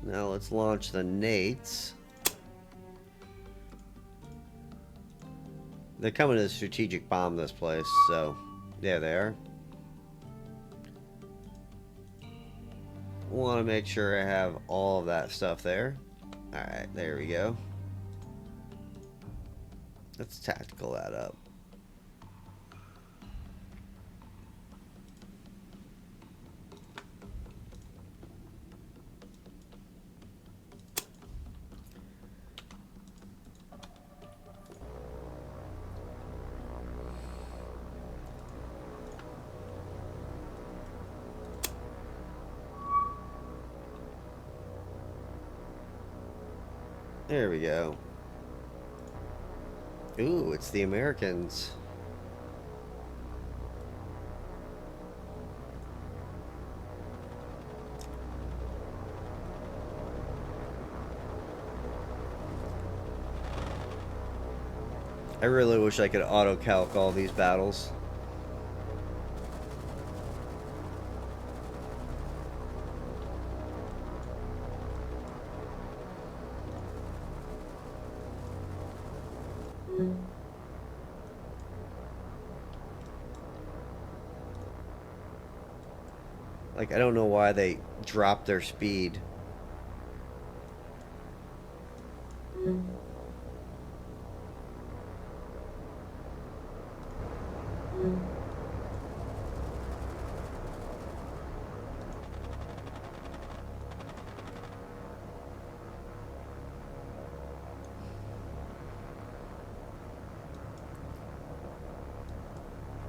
Now let's launch the Nates. They're coming to strategic bomb this place, so there they are. Want to make sure I have all of that stuff there. Alright, there we go. Let's tactical that up. There we go. Ooh, it's the Americans. I really wish I could auto-calc all these battles. Like, I don't know why they dropped their speed.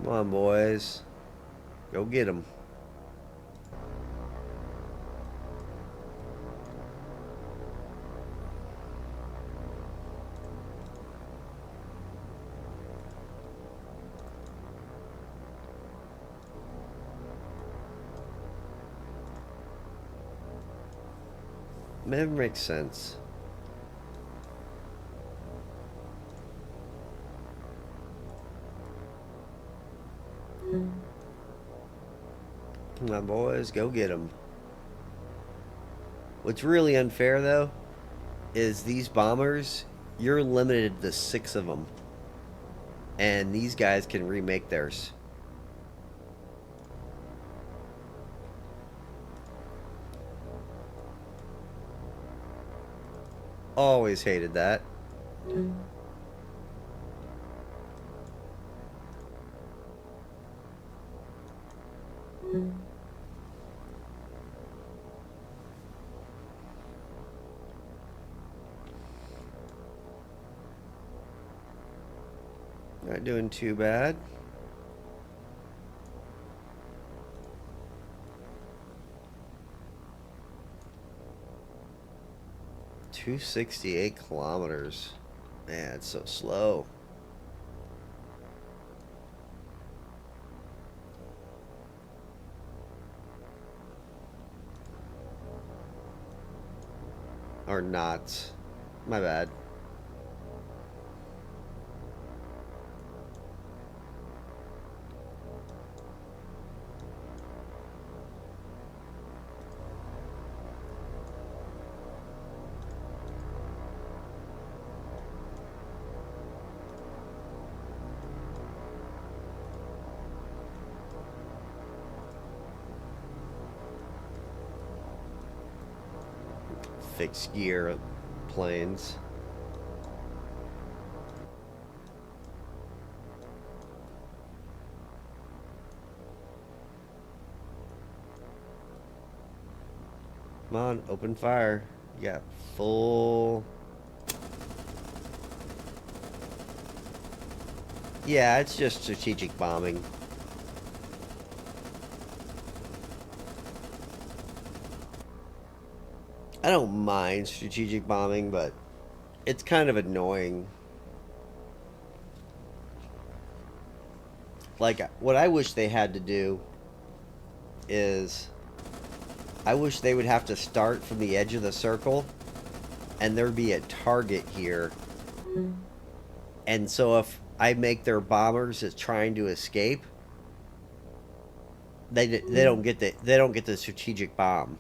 Come on, boys. Go get them. Never makes sense. Come on, boys. Go get them. What's really unfair, though, is these bombers, you're limited to 6 of them. And these guys can remake theirs. Always hated that. Not doing too bad. $268 kilometers. Man, it's so slow. Or not. My bad. Fixed gear planes. Come on, open fire. You got full... Yeah, it's just strategic bombing. I don't mind strategic bombing, but it's kind of annoying. Like, what I wish they had to do is... I wish they would have to start from the edge of the circle, and there'd be a target here. And so if I make their bombers as trying to escape, they don't get the strategic bomb.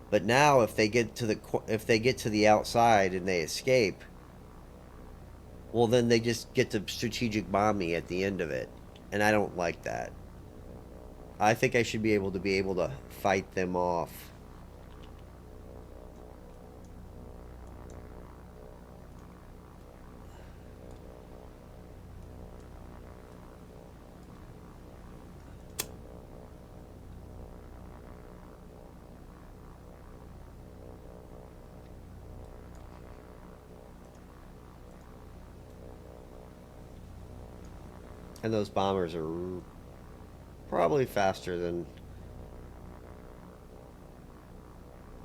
But now if they get to the outside and they escape, well then they just get the strategic bombing at the end of it, and I don't like that. I think I should be able to fight them off. And those bombers are probably faster than...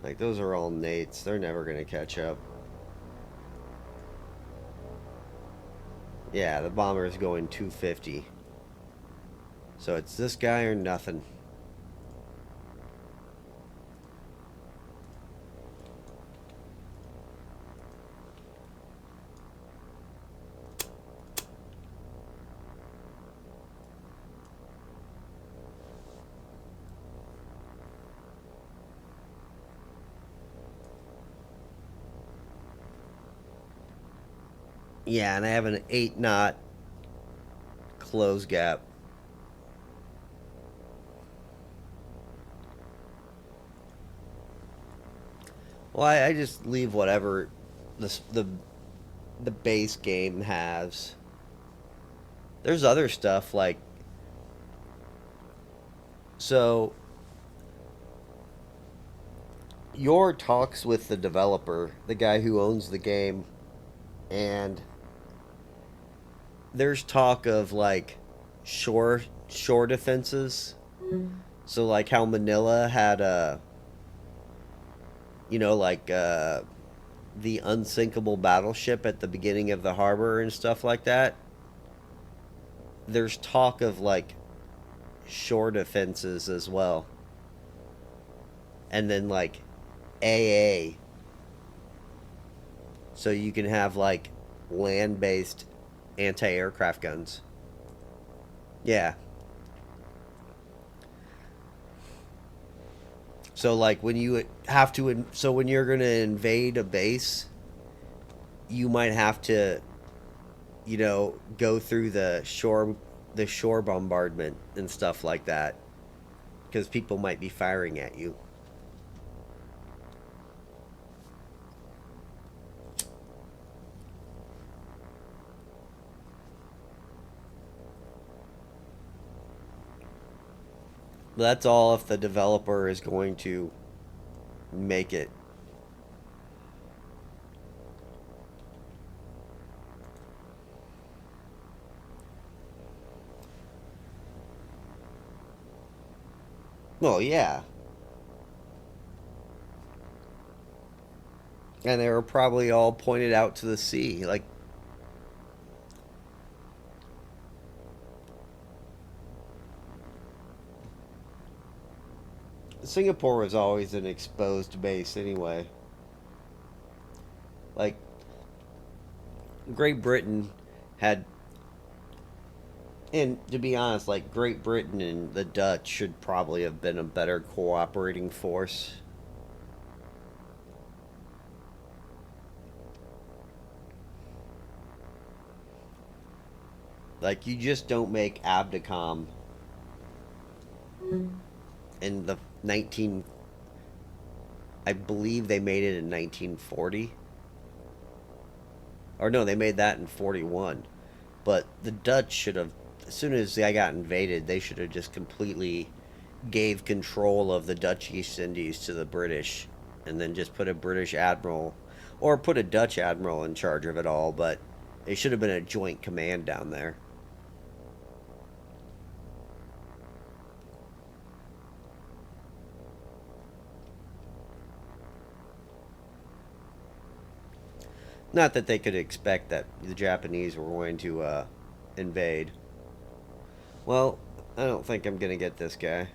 Like, those are all Nates. They're never going to catch up. Yeah, the bomber is going 250. So it's this guy or nothing. Yeah, and I have an 8 knot close gap. Well, I just leave whatever the base game has. There's other stuff like so your talks with the developer, the guy who owns the game, and there's talk of like shore defenses. So like how Manila had like the unsinkable battleship at the beginning of the harbor and stuff like that. There's talk of like shore defenses as well. And then like AA. So you can have like land based anti aircraft guns. Yeah. So like when you have to, so when you're gonna invade a base, you might have to, go through the shore bombardment and stuff like that, because people might be firing at you. But that's all if the developer is going to make it. Well, yeah. And they were probably all pointed out to the sea. Like, Singapore was always an exposed base anyway. Like, Great Britain had. And to be honest, like, Great Britain and the Dutch should probably have been a better cooperating force. Like, you just don't make Abdicom in the 19. I believe they made it in 1940. Or no, they made that in 41. But the Dutch should have, as soon as they got invaded, they should have just completely gave control of the Dutch East Indies to the British, and then just put a British admiral or put a Dutch admiral in charge of it all. But it should have been a joint command down there. Not that they could expect that the Japanese were going to invade. Well, I don't think I'm going to get this guy.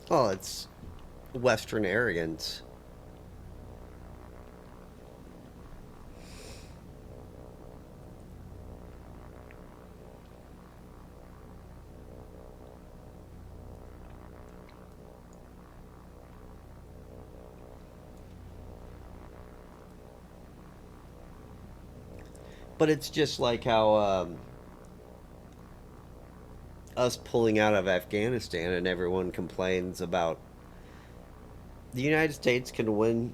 Oh, it's Western arrogance. But it's just like how us pulling out of Afghanistan and everyone complains about the United States can win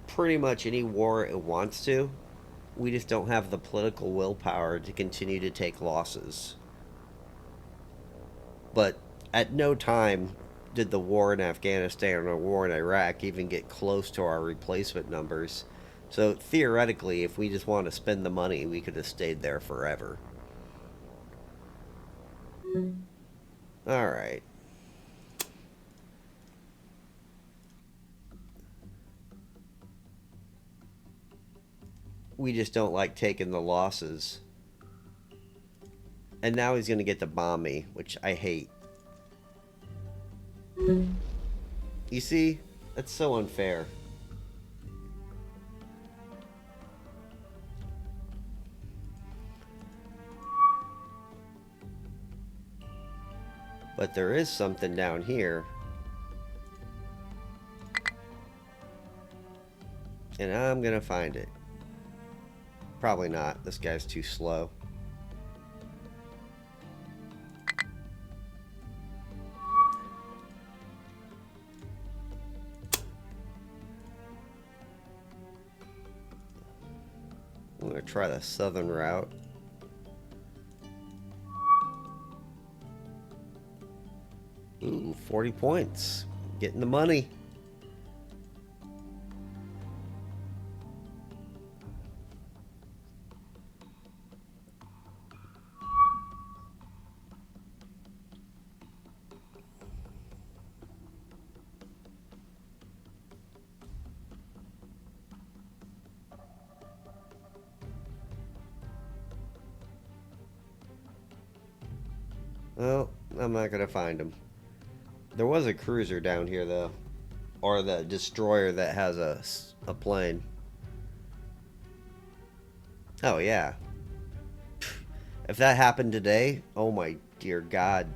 pretty much any war it wants to. We just don't have the political willpower to continue to take losses. But at no time did the war in Afghanistan or war in Iraq even get close to our replacement numbers. So theoretically, if we just want to spend the money, we could have stayed there forever. All right. We just don't like taking the losses. And now he's going to get to bomb me, which I hate. You see? That's so unfair. But there is something down here. And I'm gonna find it. Probably not. This guy's too slow. I'm gonna try the southern route. Ooh, 40 points. Getting the money. Well, I'm not gonna find him. There was a cruiser down here, though. Or the destroyer that has a plane. Oh, yeah. If that happened today, oh my dear God.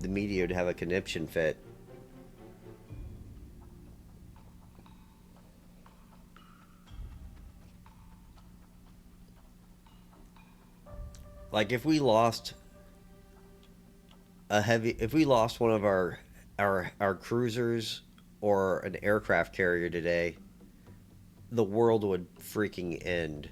The media would have a conniption fit. Like, if we lost if we lost one of our cruisers or an aircraft carrier today, the world would freaking end.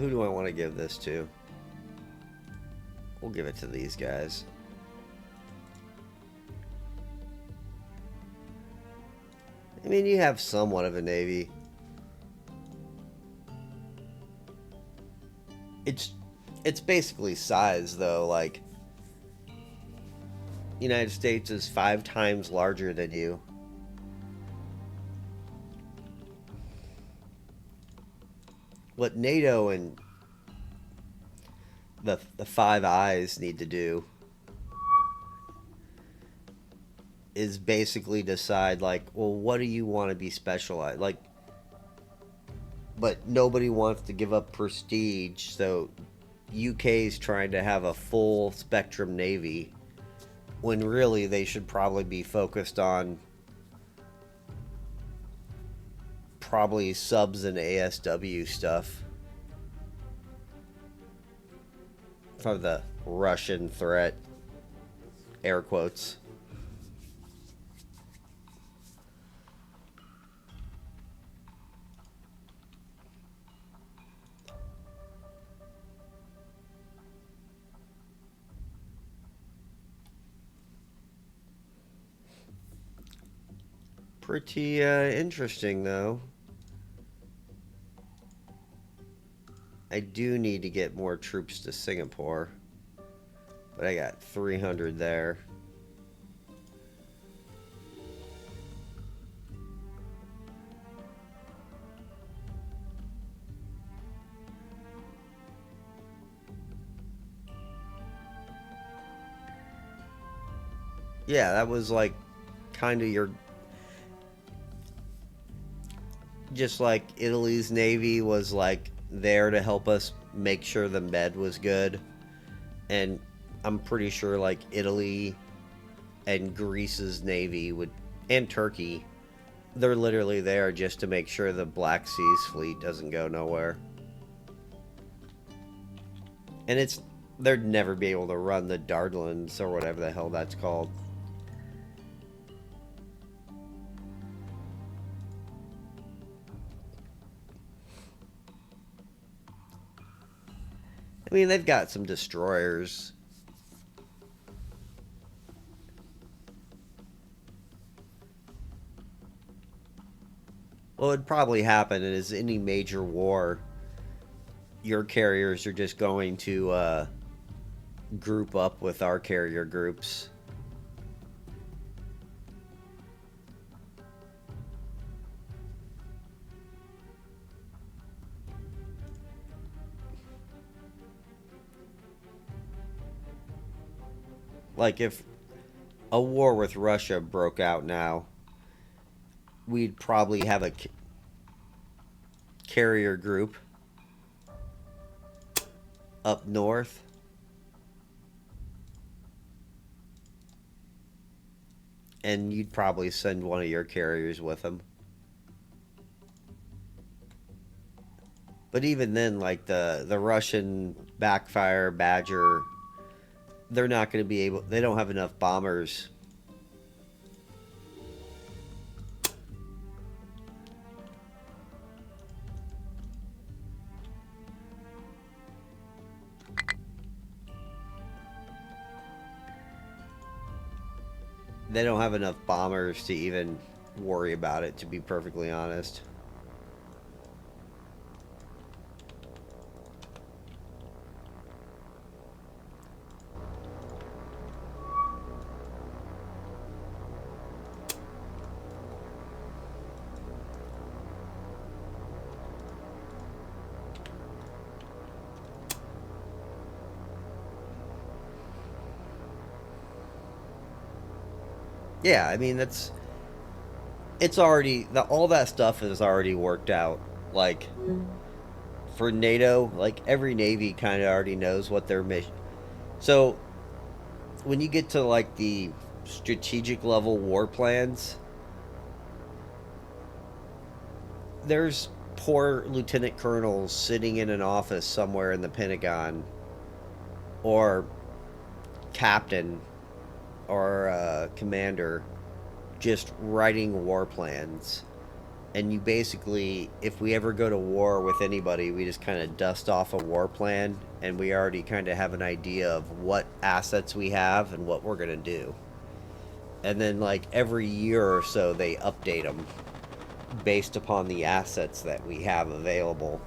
Who do I want to give this to? We'll give it to these guys. I mean, you have somewhat of a navy. It's basically size, though. Like, United States is 5 times larger than you. What NATO and the Five Eyes need to do is basically decide, like, well, what do you want to be specialized? Like, but nobody wants to give up prestige, so UK's trying to have a full spectrum navy when really they should probably be focused on probably subs and ASW stuff for the Russian threat, air quotes. Pretty interesting, though. I do need to get more troops to Singapore, but I got 300 there. Yeah, that was like kind of your... Just like Italy's navy was like there to help us make sure the med was good. And I'm pretty sure like Italy and Greece's navy would, and Turkey, they're literally there just to make sure the Black Sea's fleet doesn't go nowhere. And they'd never be able to run the Dardanelles or whatever the hell that's called. I mean, they've got some destroyers. What would probably happen is any major war, your carriers are just going to group up with our carrier groups. Like if a war with Russia broke out now, we'd probably have a carrier group up north, and you'd probably send one of your carriers with them. But even then, like the Russian backfire Badger, they're not going to be able. They don't have enough bombers. They don't have enough bombers to even worry about it. To be perfectly honest. Yeah, I mean that's it's already all that stuff is already worked out. Like for NATO, like every navy kind of already knows what their mission. So when you get to like the strategic level war plans, there's poor lieutenant colonels sitting in an office somewhere in the Pentagon, or captain, or commander, just writing war plans. And you basically, if we ever go to war with anybody, we just kind of dust off a war plan, and we already kind of have an idea of what assets we have and what we're going to do. And then, like, every year or so, they update them based upon the assets that we have available.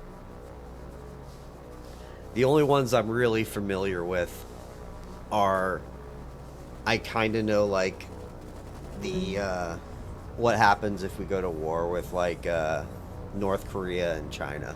The only ones I'm really familiar with are, I kind of know, like, the what happens if we go to war with like North Korea and China.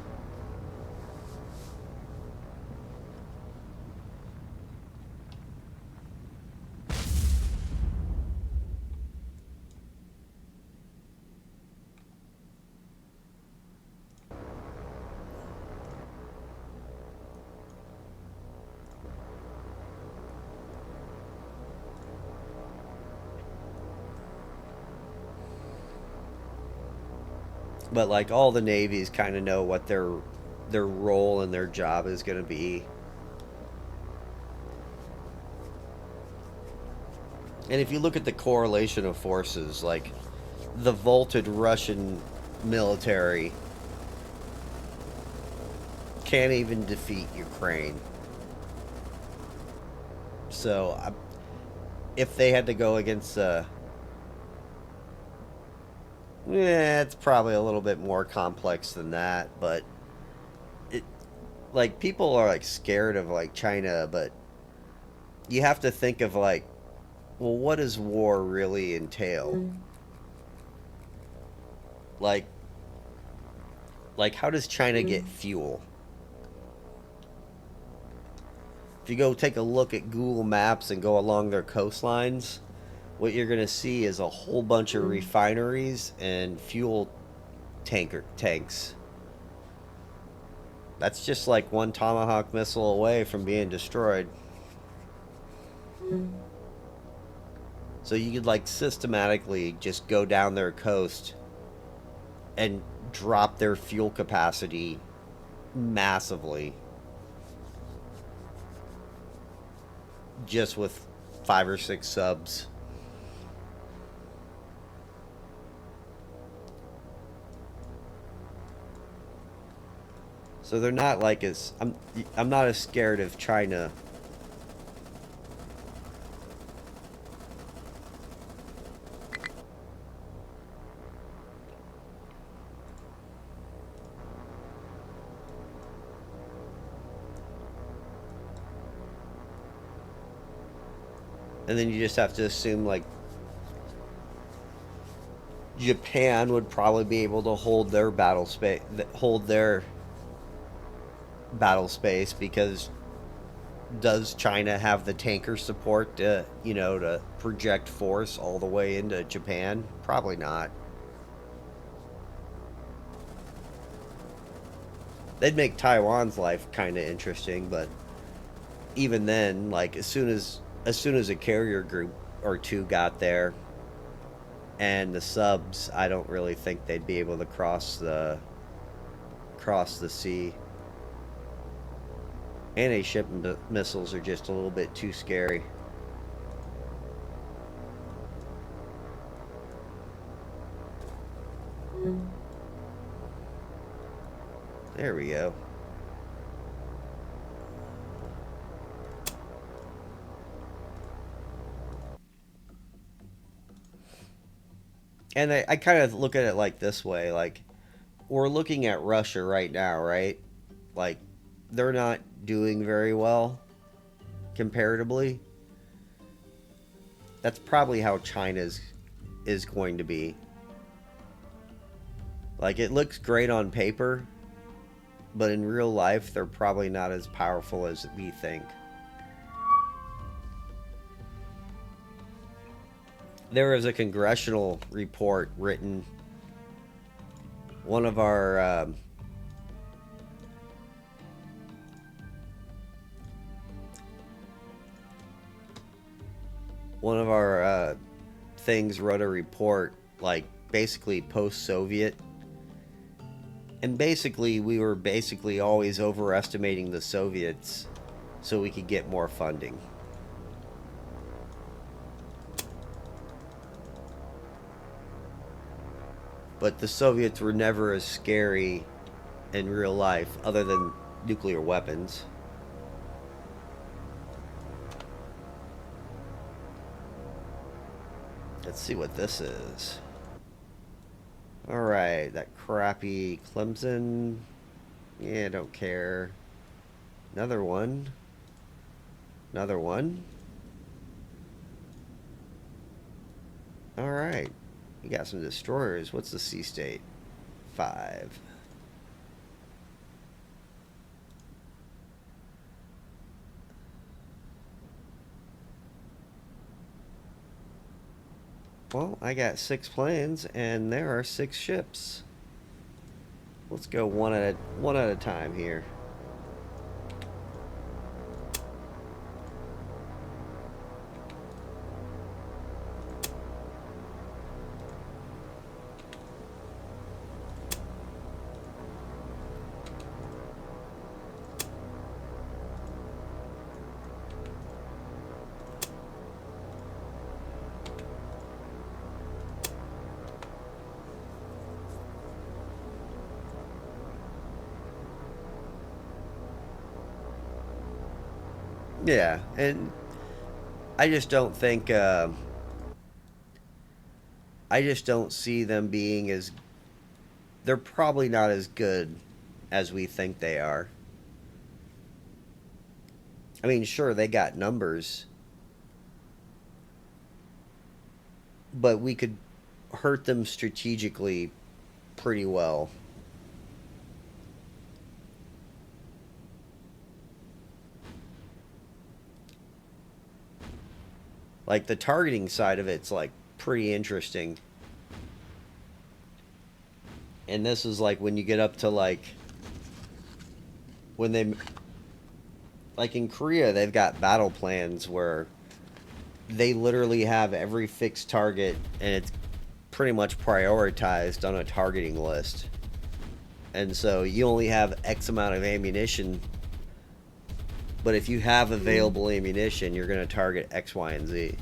But like all the navies kind of know what their role and their job is going to be. And if you look at the correlation of forces, like the vaulted Russian military can't even defeat Ukraine. So if they had to go against yeah, it's probably a little bit more complex than that, but it like people are like scared of like China, but you have to think of like, well, what does war really entail? Like how does China get fuel? If you go take a look at Google Maps and go along their coastlines, what you're going to see is a whole bunch of refineries and fuel tanks. That's just like one Tomahawk missile away from being destroyed. So you could like systematically just go down their coast and drop their fuel capacity massively just with 5 or 6 subs. So they're not like as I'm not as scared of China. And then you just have to assume like Japan would probably be able to hold their battle space because does China have the tanker support to, to project force all the way into Japan? Probably not. They'd make Taiwan's life kind of interesting, but even then, like as soon as a carrier group or two got there and the subs, I don't really think they'd be able to cross the sea. Anti-ship missiles are just a little bit too scary. There we go. And I kind of look at it like this way, like we're looking at Russia right now, right? Like they're not doing very well comparatively. That's probably how China's is going to be. Like it looks great on paper, but in real life they're probably not as powerful as we think. There was a congressional report written. One of our things wrote a report, like basically post-Soviet, and basically we were basically always overestimating the Soviets so we could get more funding. But the Soviets were never as scary in real life, other than nuclear weapons. Let's see what this is. Alright, that crappy Clemson. Yeah, don't care. Another one. Another one. Alright. We got some destroyers. What's the sea state? 5. Well, I got 6 planes, and there are 6 ships. Let's go one at a time here. Yeah, and I just don't think I just don't see them being as they're probably not as good as we think they are. I mean, sure they got numbers, but we could hurt them strategically pretty well. Like the targeting side of it's like pretty interesting. And this is like when you get up to like when they like in Korea they've got battle plans where they literally have every fixed target and it's pretty much prioritized on a targeting list. And so you only have X amount of ammunition, but if you have available ammunition, you're going to target X, Y, and Z.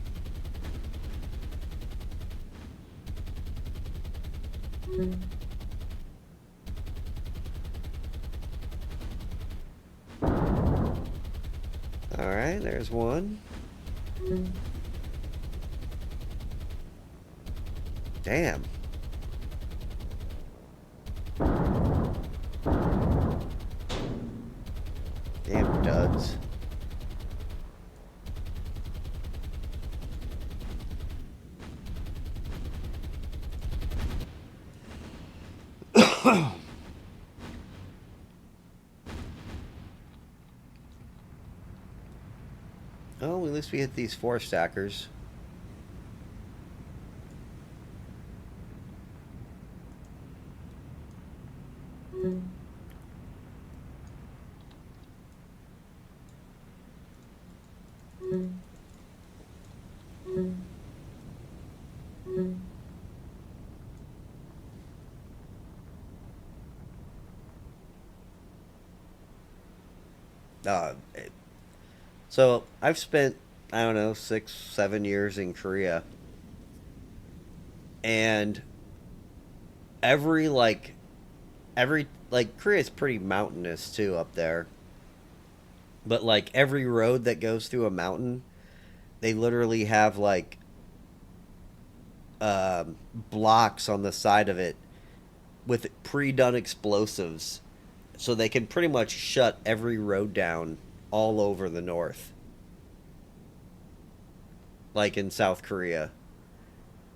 Alright, there's one. Damn. Damn duds. Oh, at least we hit these 4 stackers. Uh, so I've spent, I don't know, 6, 7 years in Korea, and every like every like Korea's pretty mountainous too up there, but like every road that goes through a mountain, they literally have like blocks on the side of it with pre-done explosives, so they can pretty much shut every road down all over the north, like in South Korea.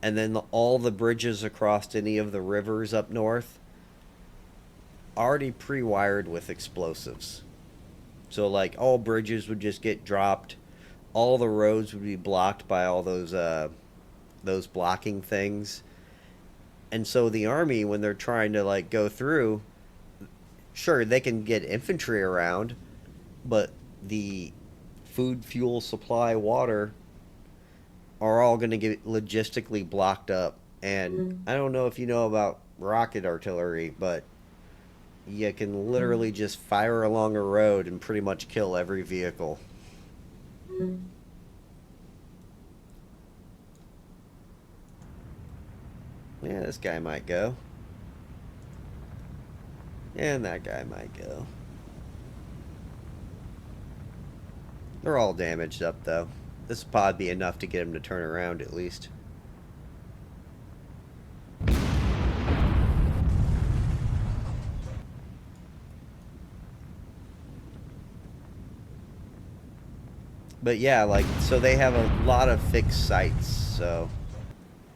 And then all the bridges across any of the rivers up north already pre-wired with explosives. So like all bridges would just get dropped, all the roads would be blocked by all those blocking things. And so the army, when they're trying to like go through, sure they can get infantry around, but the food, fuel, supply, water are all going to get logistically blocked up. And I don't know if you know about rocket artillery, but you can literally just fire along a road and pretty much kill every vehicle. Yeah, this guy might go. And that guy might go. They're all damaged up, though. This will probably be enough to get him to turn around, at least. But yeah, like, so they have a lot of fixed sites. So,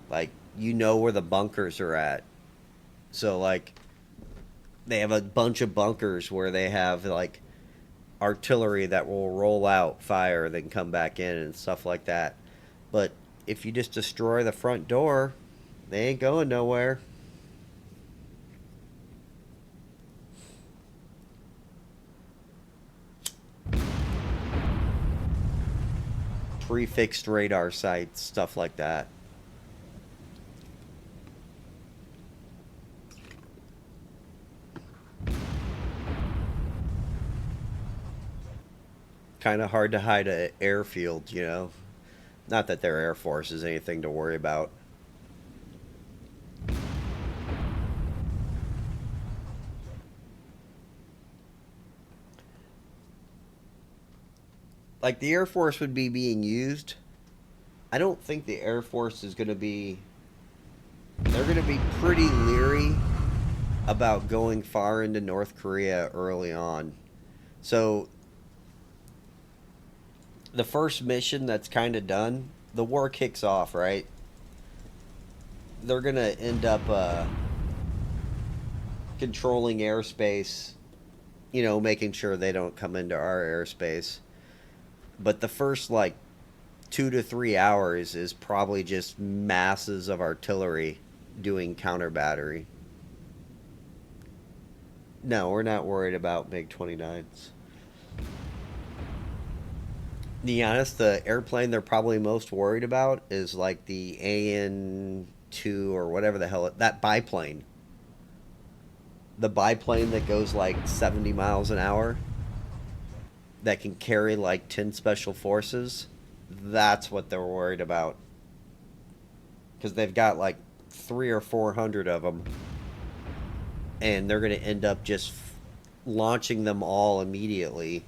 like, you know where the bunkers are at. So, like, they have a bunch of bunkers where they have, like, artillery that will roll out, fire, then come back in and stuff like that. But if you just destroy the front door, they ain't going nowhere. Prefixed radar sites, stuff like that. Kind of hard to hide an airfield, you know. Not that their Air Force is anything to worry about. Like the Air Force would be being used. I don't think the Air Force is going to be. They're going to be pretty leery about going far into North Korea early on. So the first mission that's kind of done, the war kicks off, right? They're going to end up controlling airspace, you know, making sure they don't come into our airspace. But the first, like, 2 to 3 hours is probably just masses of artillery doing counter battery. No, we're not worried about MiG 29s. To be honest, the airplane they're probably most worried about is like the AN 2 or whatever the hell that biplane. The biplane that goes like 70 miles an hour that can carry like 10 special forces. That's what they're worried about. Because they've got like 300 or 400 of them. And they're going to end up just launching them all immediately.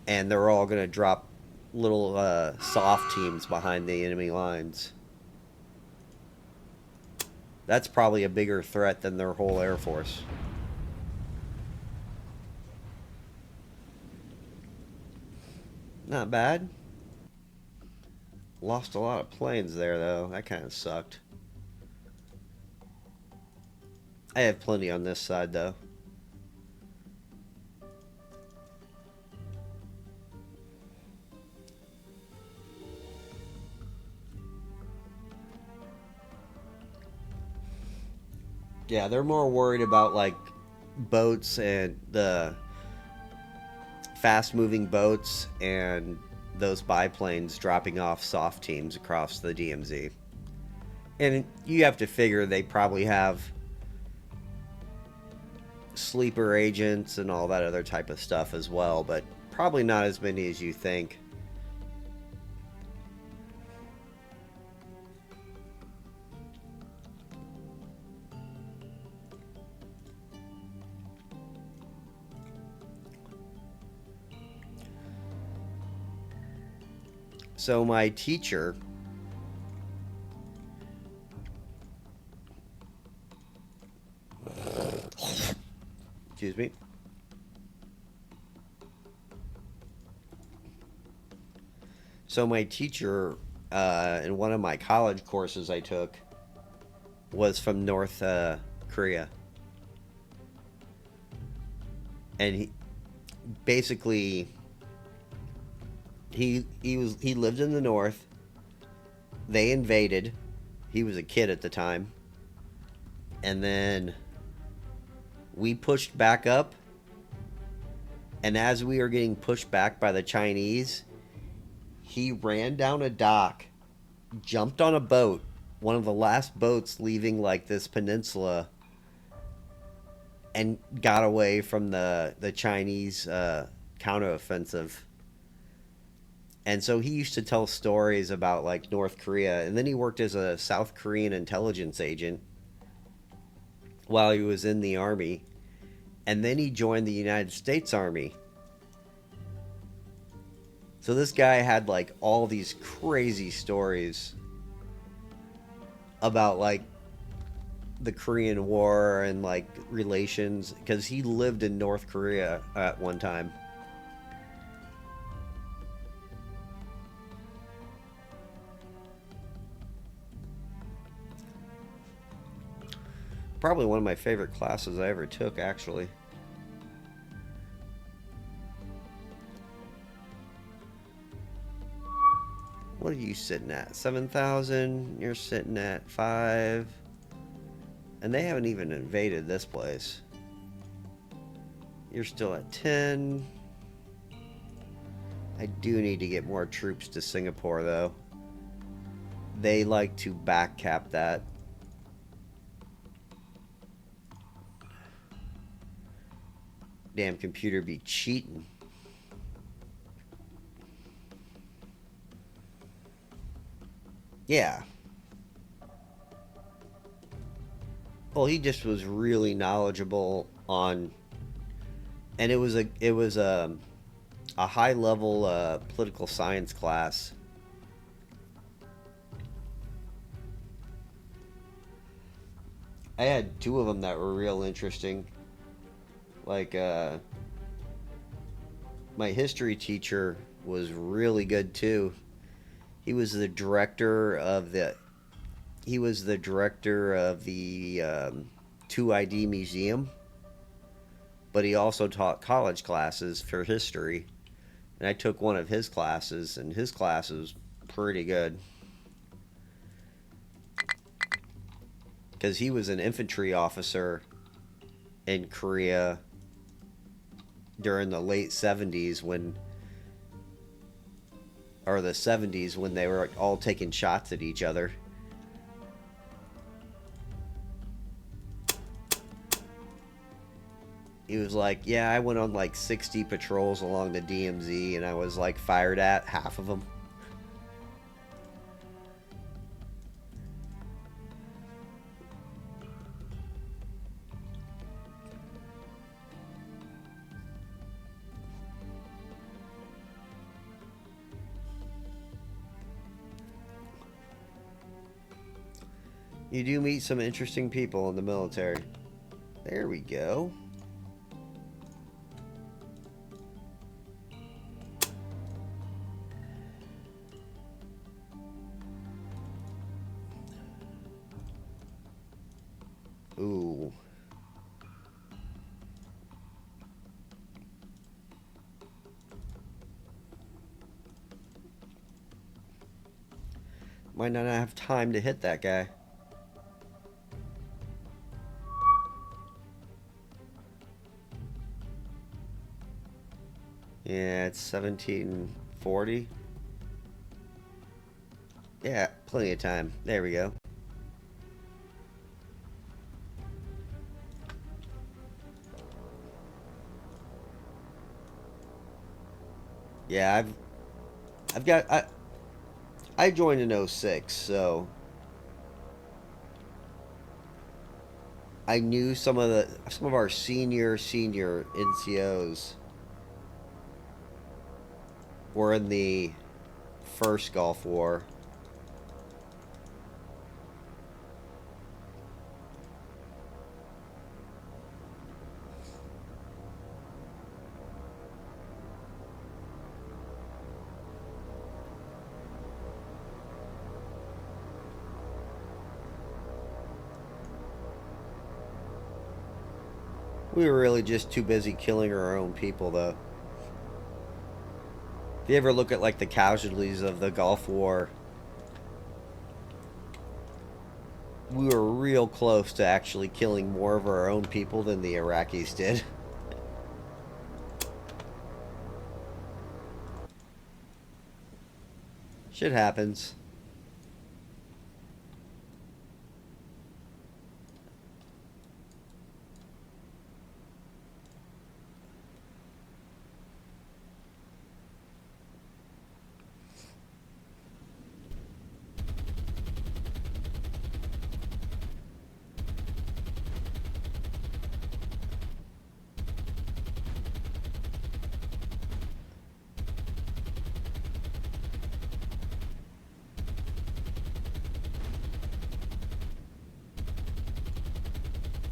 And they're all going to drop little soft teams behind the enemy lines. That's probably a bigger threat than their whole Air Force. Not bad. Lost a lot of planes there, though. That kind of sucked. I have plenty on this side, though. Yeah, they're more worried about like boats and the fast moving boats and those biplanes dropping off soft teams across the DMZ. And you have to figure they probably have sleeper agents and all that other type of stuff as well, but probably not as many as you think. So my teacher, excuse me. So my teacher in one of my college courses I took was from North Korea, and he basically he lived in the north. They invaded. He was a kid at the time, and then we pushed back up. And as we were getting pushed back by the Chinese, he ran down a dock, jumped on a boat, one of the last boats leaving like this peninsula, and got away from the Chinese counteroffensive. And so he used to tell stories about like North Korea, and then he worked as a South Korean intelligence agent while he was in the army, and then he joined the United States Army. So this guy had like all these crazy stories about like the Korean War and like relations because he lived in North Korea at one time. Probably one of my favorite classes I ever took, actually. What are you sitting at? 7,000? You're sitting at 5. And they haven't even invaded this place. You're still at 10. I do need to get more troops to Singapore, though. They like to back cap that. Damn computer be cheating. Yeah. Well, he just was really knowledgeable on, and it was a high level political science class. I had two of them that were real interesting. Like my history teacher was really good too. He was the director of the he was the director of the 2ID museum, but he also taught college classes for history. And I took one of his classes, and his class was pretty good because he was an infantry officer in Korea during the late 70s when or the 70s when they were all taking shots at each other. He was like, yeah, I went on like 60 patrols along the DMZ and I was like fired at half of them. You do meet some interesting people in the military. There we go. Ooh. Might not have time to hit that guy. Yeah, it's 1740. Yeah, plenty of time. There we go. Yeah, I've got I joined in '06, so I knew some of our senior NCOs were in the first Gulf War. We were really just too busy killing our own people, though. If you ever look at like the casualties of the Gulf War, we were real close to actually killing more of our own people than the Iraqis did. Shit happens.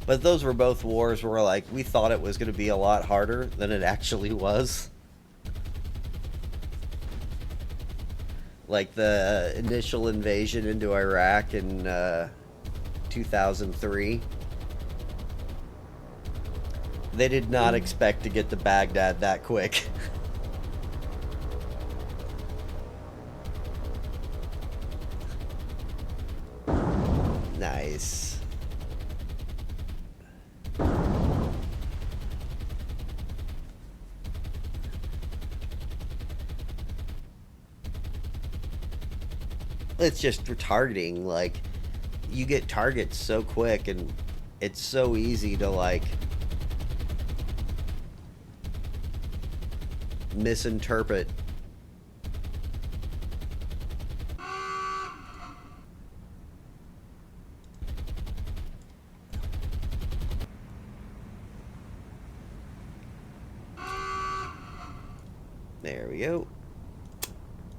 But those were both wars where like we thought it was going to be a lot harder than it actually was. Like the initial invasion into Iraq in 2003. They did not expect to get to Baghdad that quick. Nice. It's just retargeting. Like, you get targets so quick, and it's so easy to, like, misinterpret. There we go.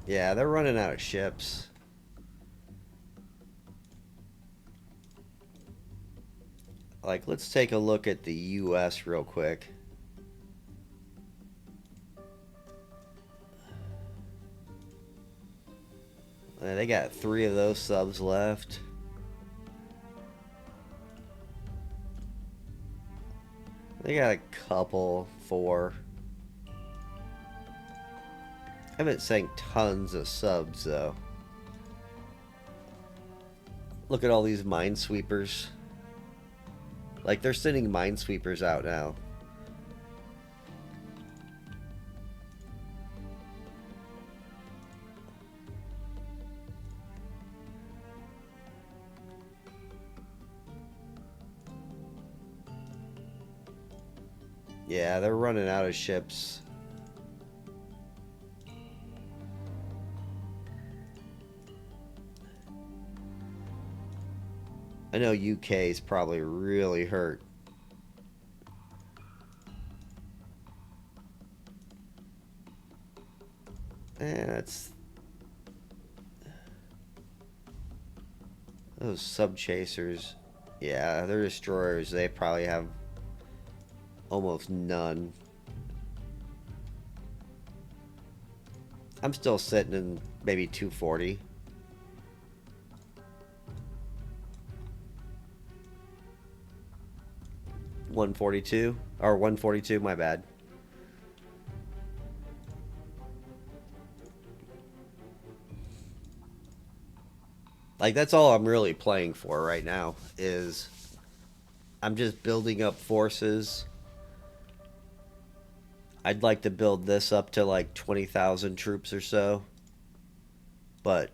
Yeah, they're running out of ships. Like, let's take a look at the US real quick. They got 3 of those subs left. They got a couple, 4. I haven't sank tons of subs, though. Look at all these minesweepers. Like, they're sending minesweepers out now. Yeah, they're running out of ships. I know UK is probably really hurt. That's... Those sub-chasers. Yeah, their destroyers, they probably have almost none. I'm still sitting in maybe 240. $142 or 142, my bad. Like, that's all I'm really playing for right now, is I'm just building up forces. I'd like to build this up to like 20,000 troops or so, but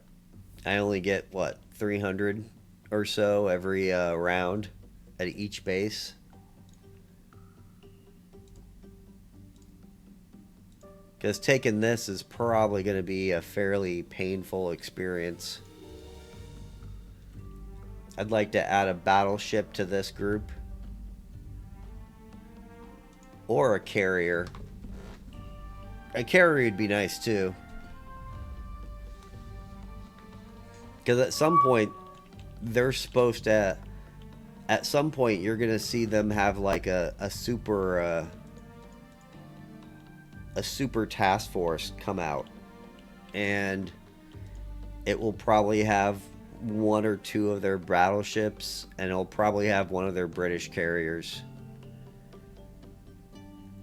I only get what 300 or so every round at each base. Because taking this is probably going to be a fairly painful experience. I'd like to add a battleship to this group. Or a carrier. A carrier would be nice too. Because at some point, they're supposed to... At some point, you're going to see them have like a super task force come out. And it will probably have one or two of their battleships, and it'll probably have one of their British carriers.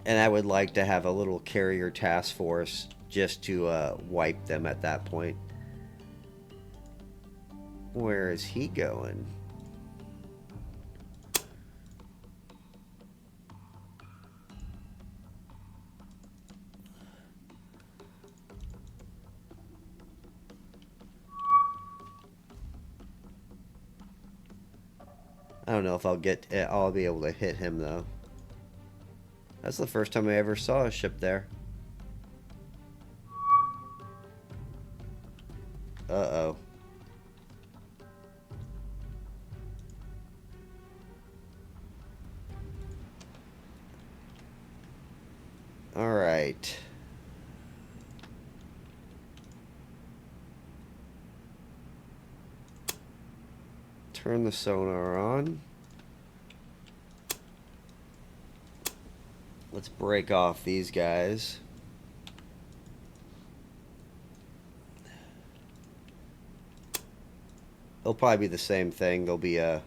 And I would like to have a little carrier task force just to wipe them at that point. Where is he going? I don't know if I'll be able to hit him though. That's the first time I ever saw a ship there. Uh-oh. Alright. Turn the sonar on. Let's break off these guys. It'll probably be the same thing. There'll be a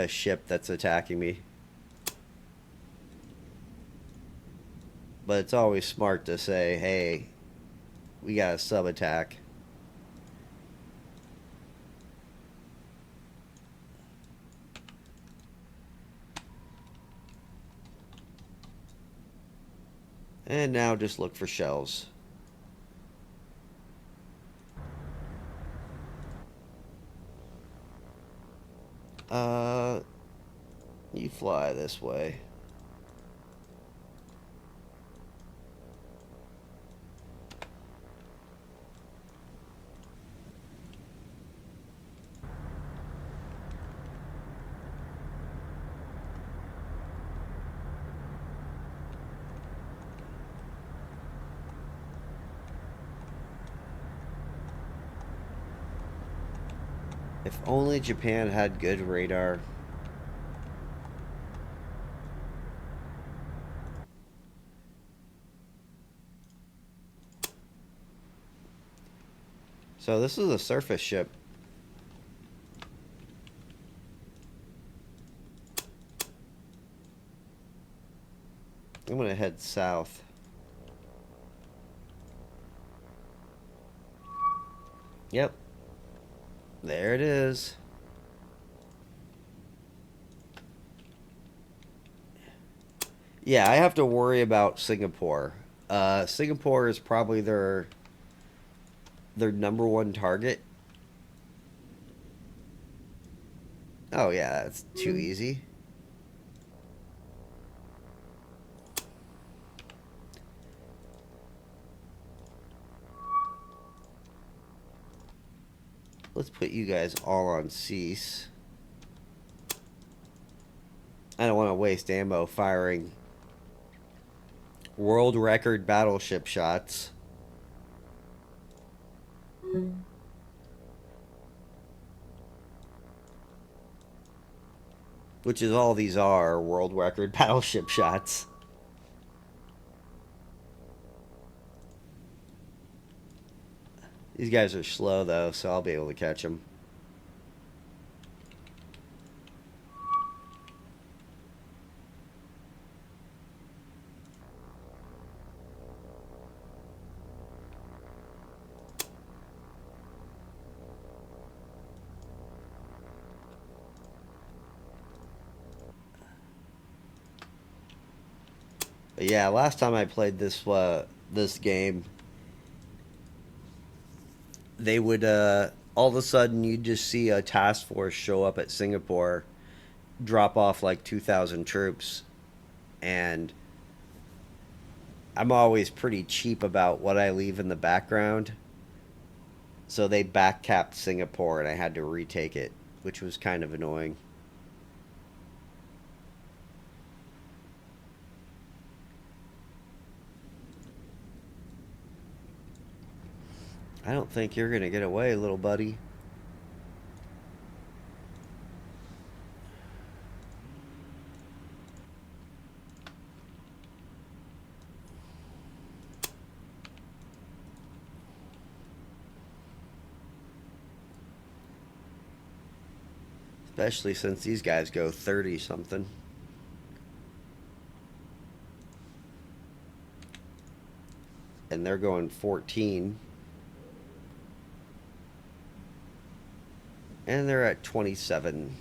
ship that's attacking me. But it's always smart to say, hey, we got a sub attack. And now just look for shells. You fly this way. If only Japan had good radar. So this is a surface ship. I'm gonna head south. Yep. There it is. Yeah, I have to worry about Singapore. Singapore is probably their number one target. Oh yeah, that's too easy. Let's put you guys all on cease. I don't want to waste ammo firing world record battleship shots. Which is all these are, world record battleship shots. These guys are slow though, so I'll be able to catch them. But yeah, last time I played this game, they would all of a sudden you'd just see a task force show up at Singapore, drop off like 2,000 troops, and I'm always pretty cheap about what I leave in the background. So they backcapped Singapore and I had to retake it, which was kind of annoying. I don't think you're going to get away, little buddy. Especially since these guys go 30 something. And they're going 14. And they're at 27.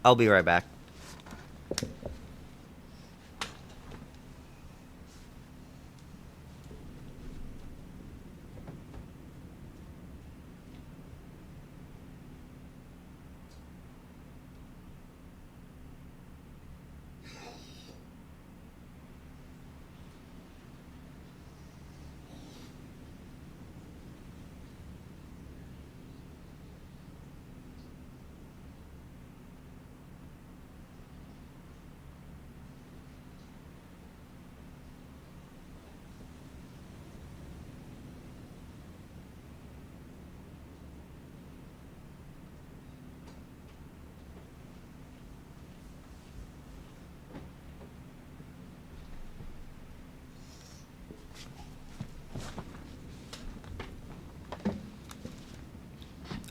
I'll be right back.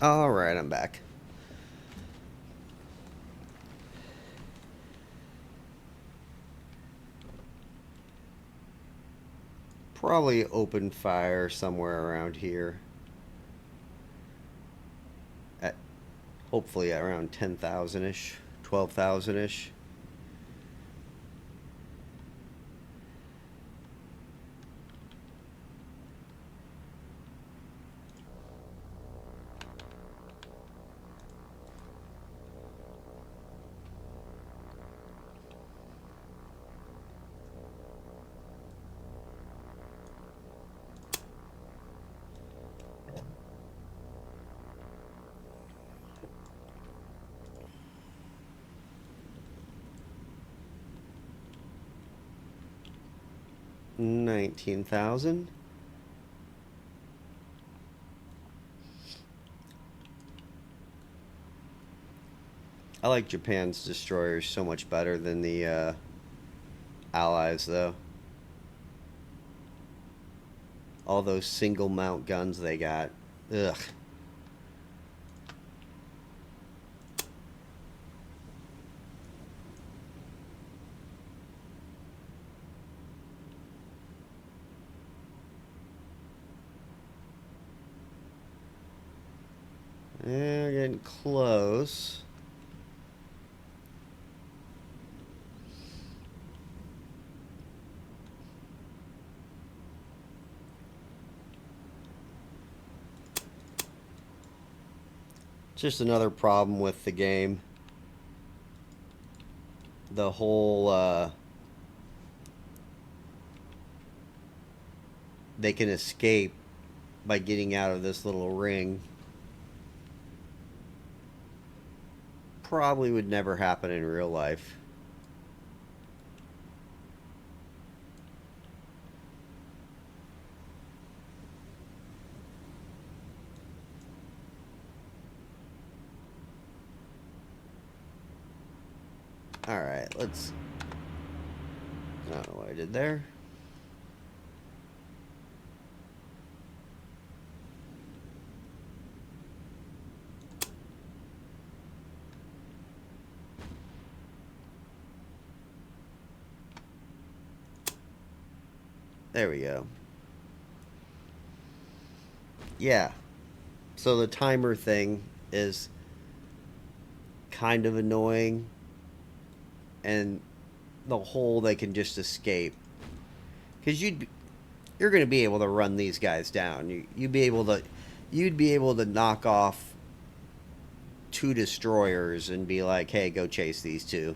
All right, I'm back. Probably open fire somewhere around here. At hopefully around 10,000 ish, 12,000 ish. $19,000. I like Japan's destroyers so much better than the Allies, though. All those single mount guns they got. Ugh. We're getting close. Just another problem with the game. The whole they can escape by getting out of this little ring. Probably would never happen in real life. Alright, let's... I don't know what I did there. There we go. Yeah. So the timer thing, is kind of annoying, and the hole they can just escape, because you're going to be able to run these guys down. You'd be able to knock off two destroyers and be like, hey, go chase these two.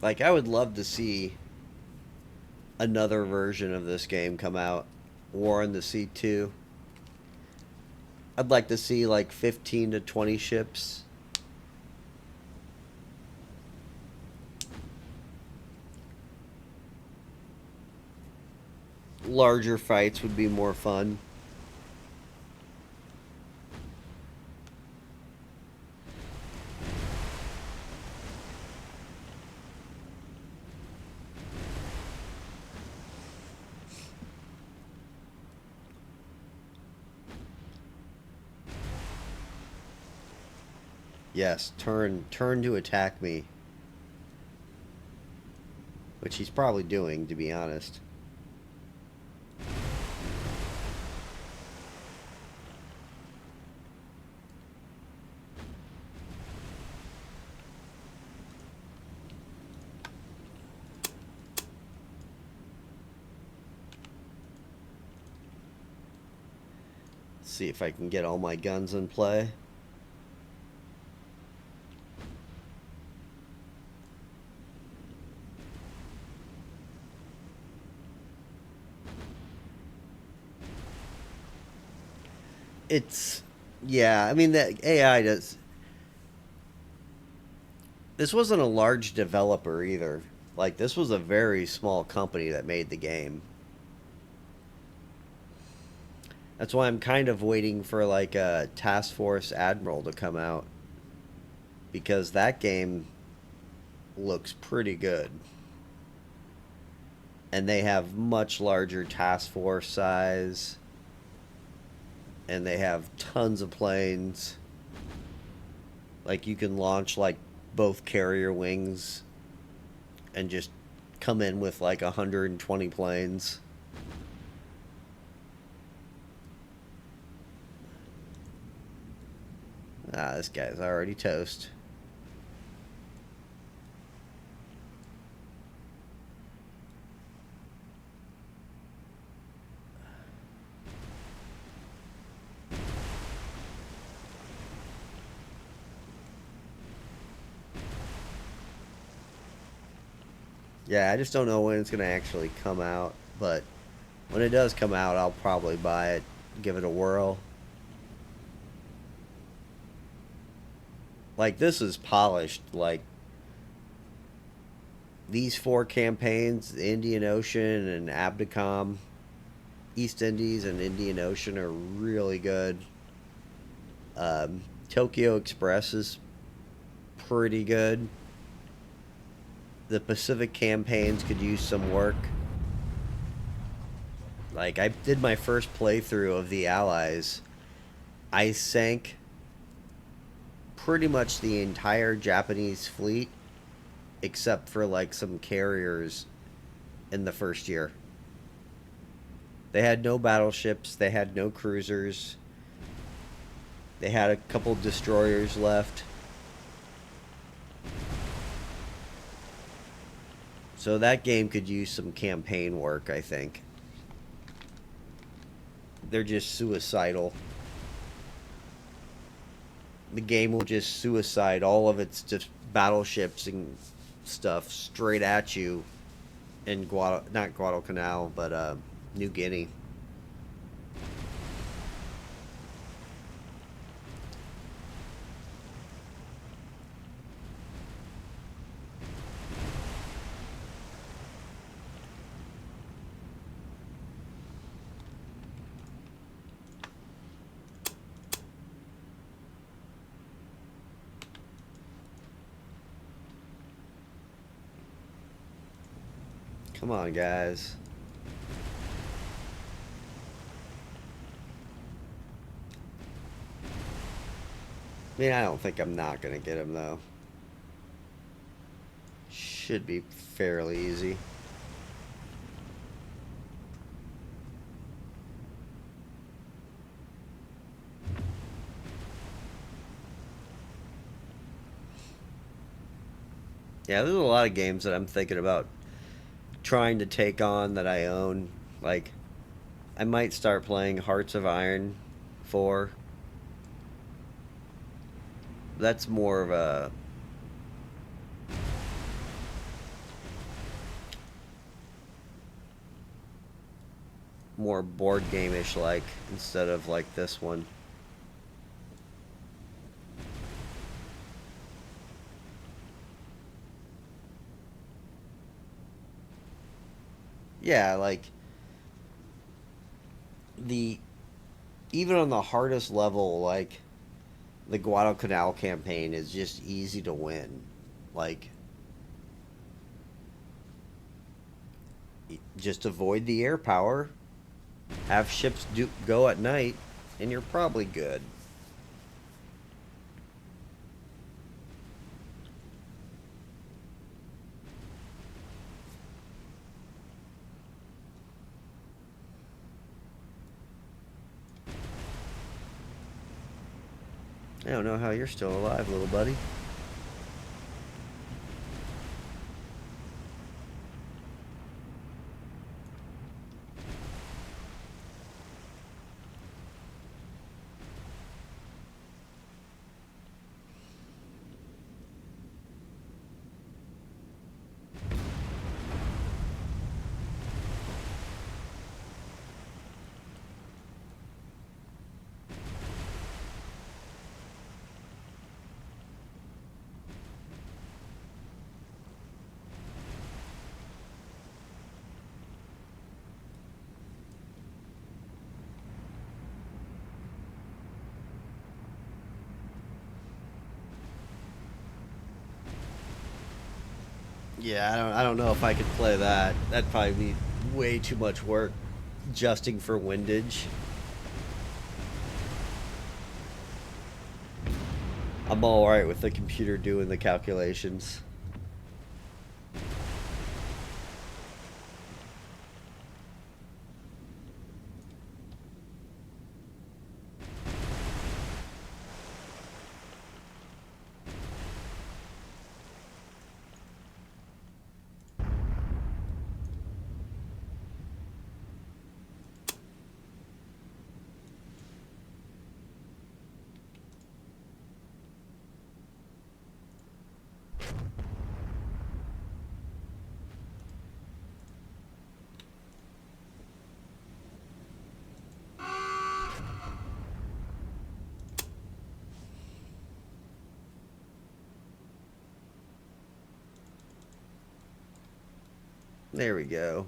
Like, I would love to see another version of this game come out. War in the Sea 2. I'd like to see like 15 to 20 ships. Larger fights would be more fun. Yes, turn to attack me. Which he's probably doing, to be honest. Let's see if I can get all my guns in play. It's, yeah, I mean, the AI does. This wasn't a large developer either. Like, this was a very small company that made the game. That's why I'm kind of waiting for like a Task Force Admiral to come out, because that game looks pretty good. And they have much larger task force size, and they have tons of planes. Like, you can launch like both carrier wings and just come in with like 120 planes. Ah, this guy's already toast. Yeah, I just don't know when it's going to actually come out, but when it does come out, I'll probably buy it, give it a whirl. Like, this is polished. Like, these four campaigns, the Indian Ocean and Abdicom, East Indies and Indian Ocean, are really good. Tokyo Express is pretty good. The Pacific campaigns could use some work. Like, I did my first playthrough of the Allies. I sank pretty much the entire Japanese fleet, except for like some carriers in the first year. They had no battleships, they had no cruisers, they had a couple destroyers left. So that game could use some campaign work, I think. They're just suicidal. The game will just suicide all of its just battleships and stuff straight at you in not Guadalcanal, but New Guinea. Come on, guys. I mean, I don't think I'm not going to get him, though. Should be fairly easy. Yeah, there's a lot of games that I'm thinking about trying to take on that I own. Like, I might start playing Hearts of Iron 4. That's more of a more board game-ish like instead of like this one. Yeah, like the even on the hardest level, like the Guadalcanal campaign is just easy to win. Like, just avoid the air power, have ships go at night, and you're probably good. I don't know how you're still alive, little buddy. Yeah, I don't know if I could play that. That'd probably be way too much work adjusting for windage. I'm all right with the computer doing the calculations. There we go.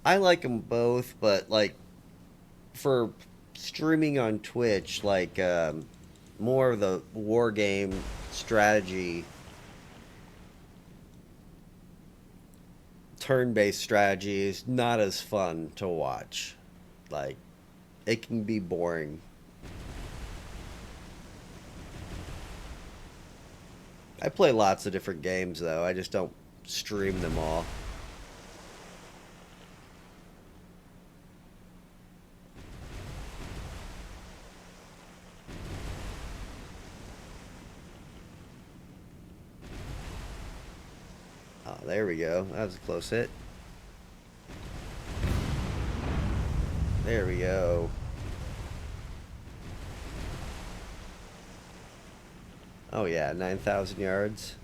I like them both, but like for streaming on Twitch, like more of the war game strategy, turn-based strategy is not as fun to watch. Like, it can be boring. I play lots of different games though. I just don't stream them all. Oh, there we go. That was a close hit. There we go. Oh yeah, 9,000 yards.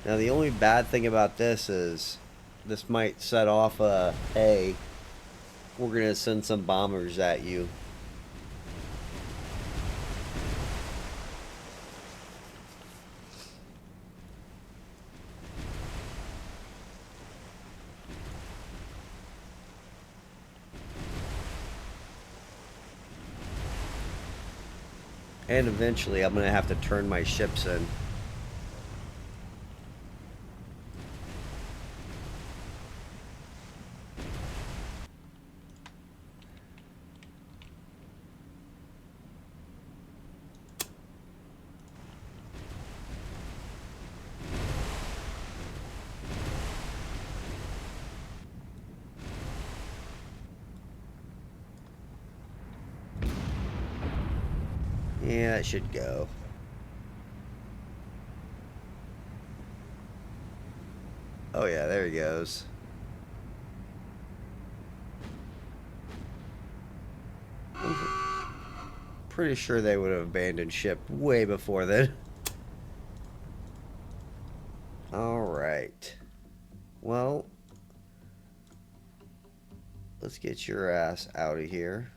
Now the only bad thing about this is this might set off a, hey, we're gonna send some bombers at you. And eventually I'm going to have to turn my ships in. Yeah, it should go. Oh yeah, there he goes. Pretty sure they would have abandoned ship way before then. Alright. Well, let's get your ass out of here.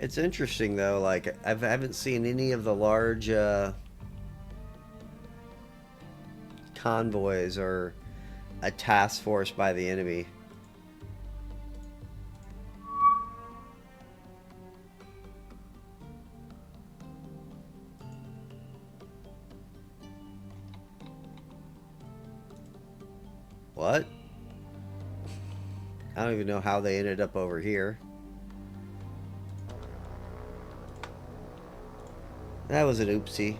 It's interesting though, like I haven't seen any of the large convoys or a task force by the enemy. What? I don't even know how they ended up over here. That was an oopsie.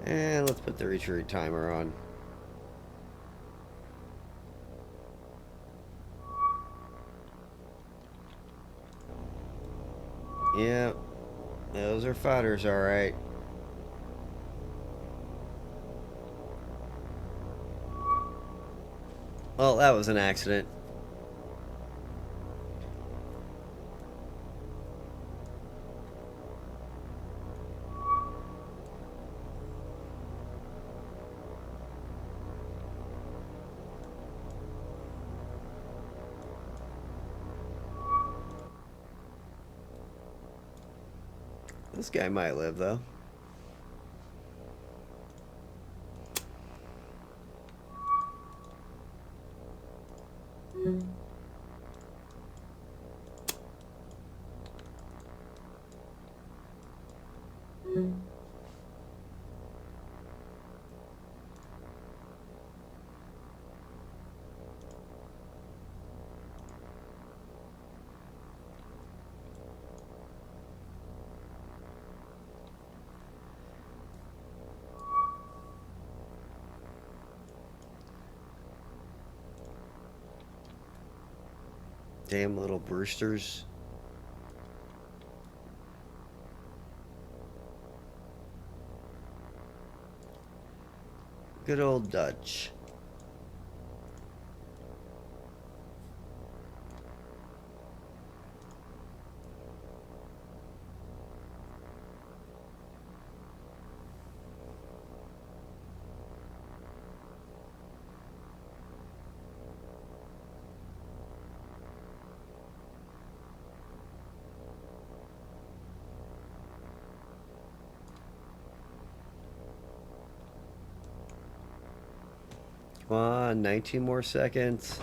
And let's put the retreat timer on. Yep. Those are fighters, alright. Well, that was an accident. This guy might live, though. Damn little Brewsters. Good old Dutch. Come on, 19 more seconds.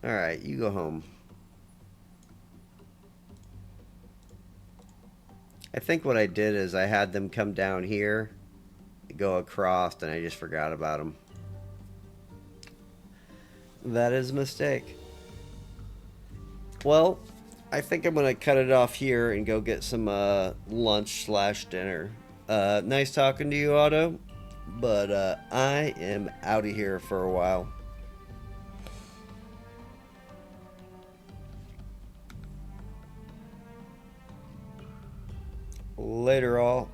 Alright, you go home. I think what I did is I had them come down here, go across, and I just forgot about them. That is a mistake. Well, I think I'm going to cut it off here and go get some lunch/dinner. Nice talking to you, Otto. But I am out of here for a while. Later, all.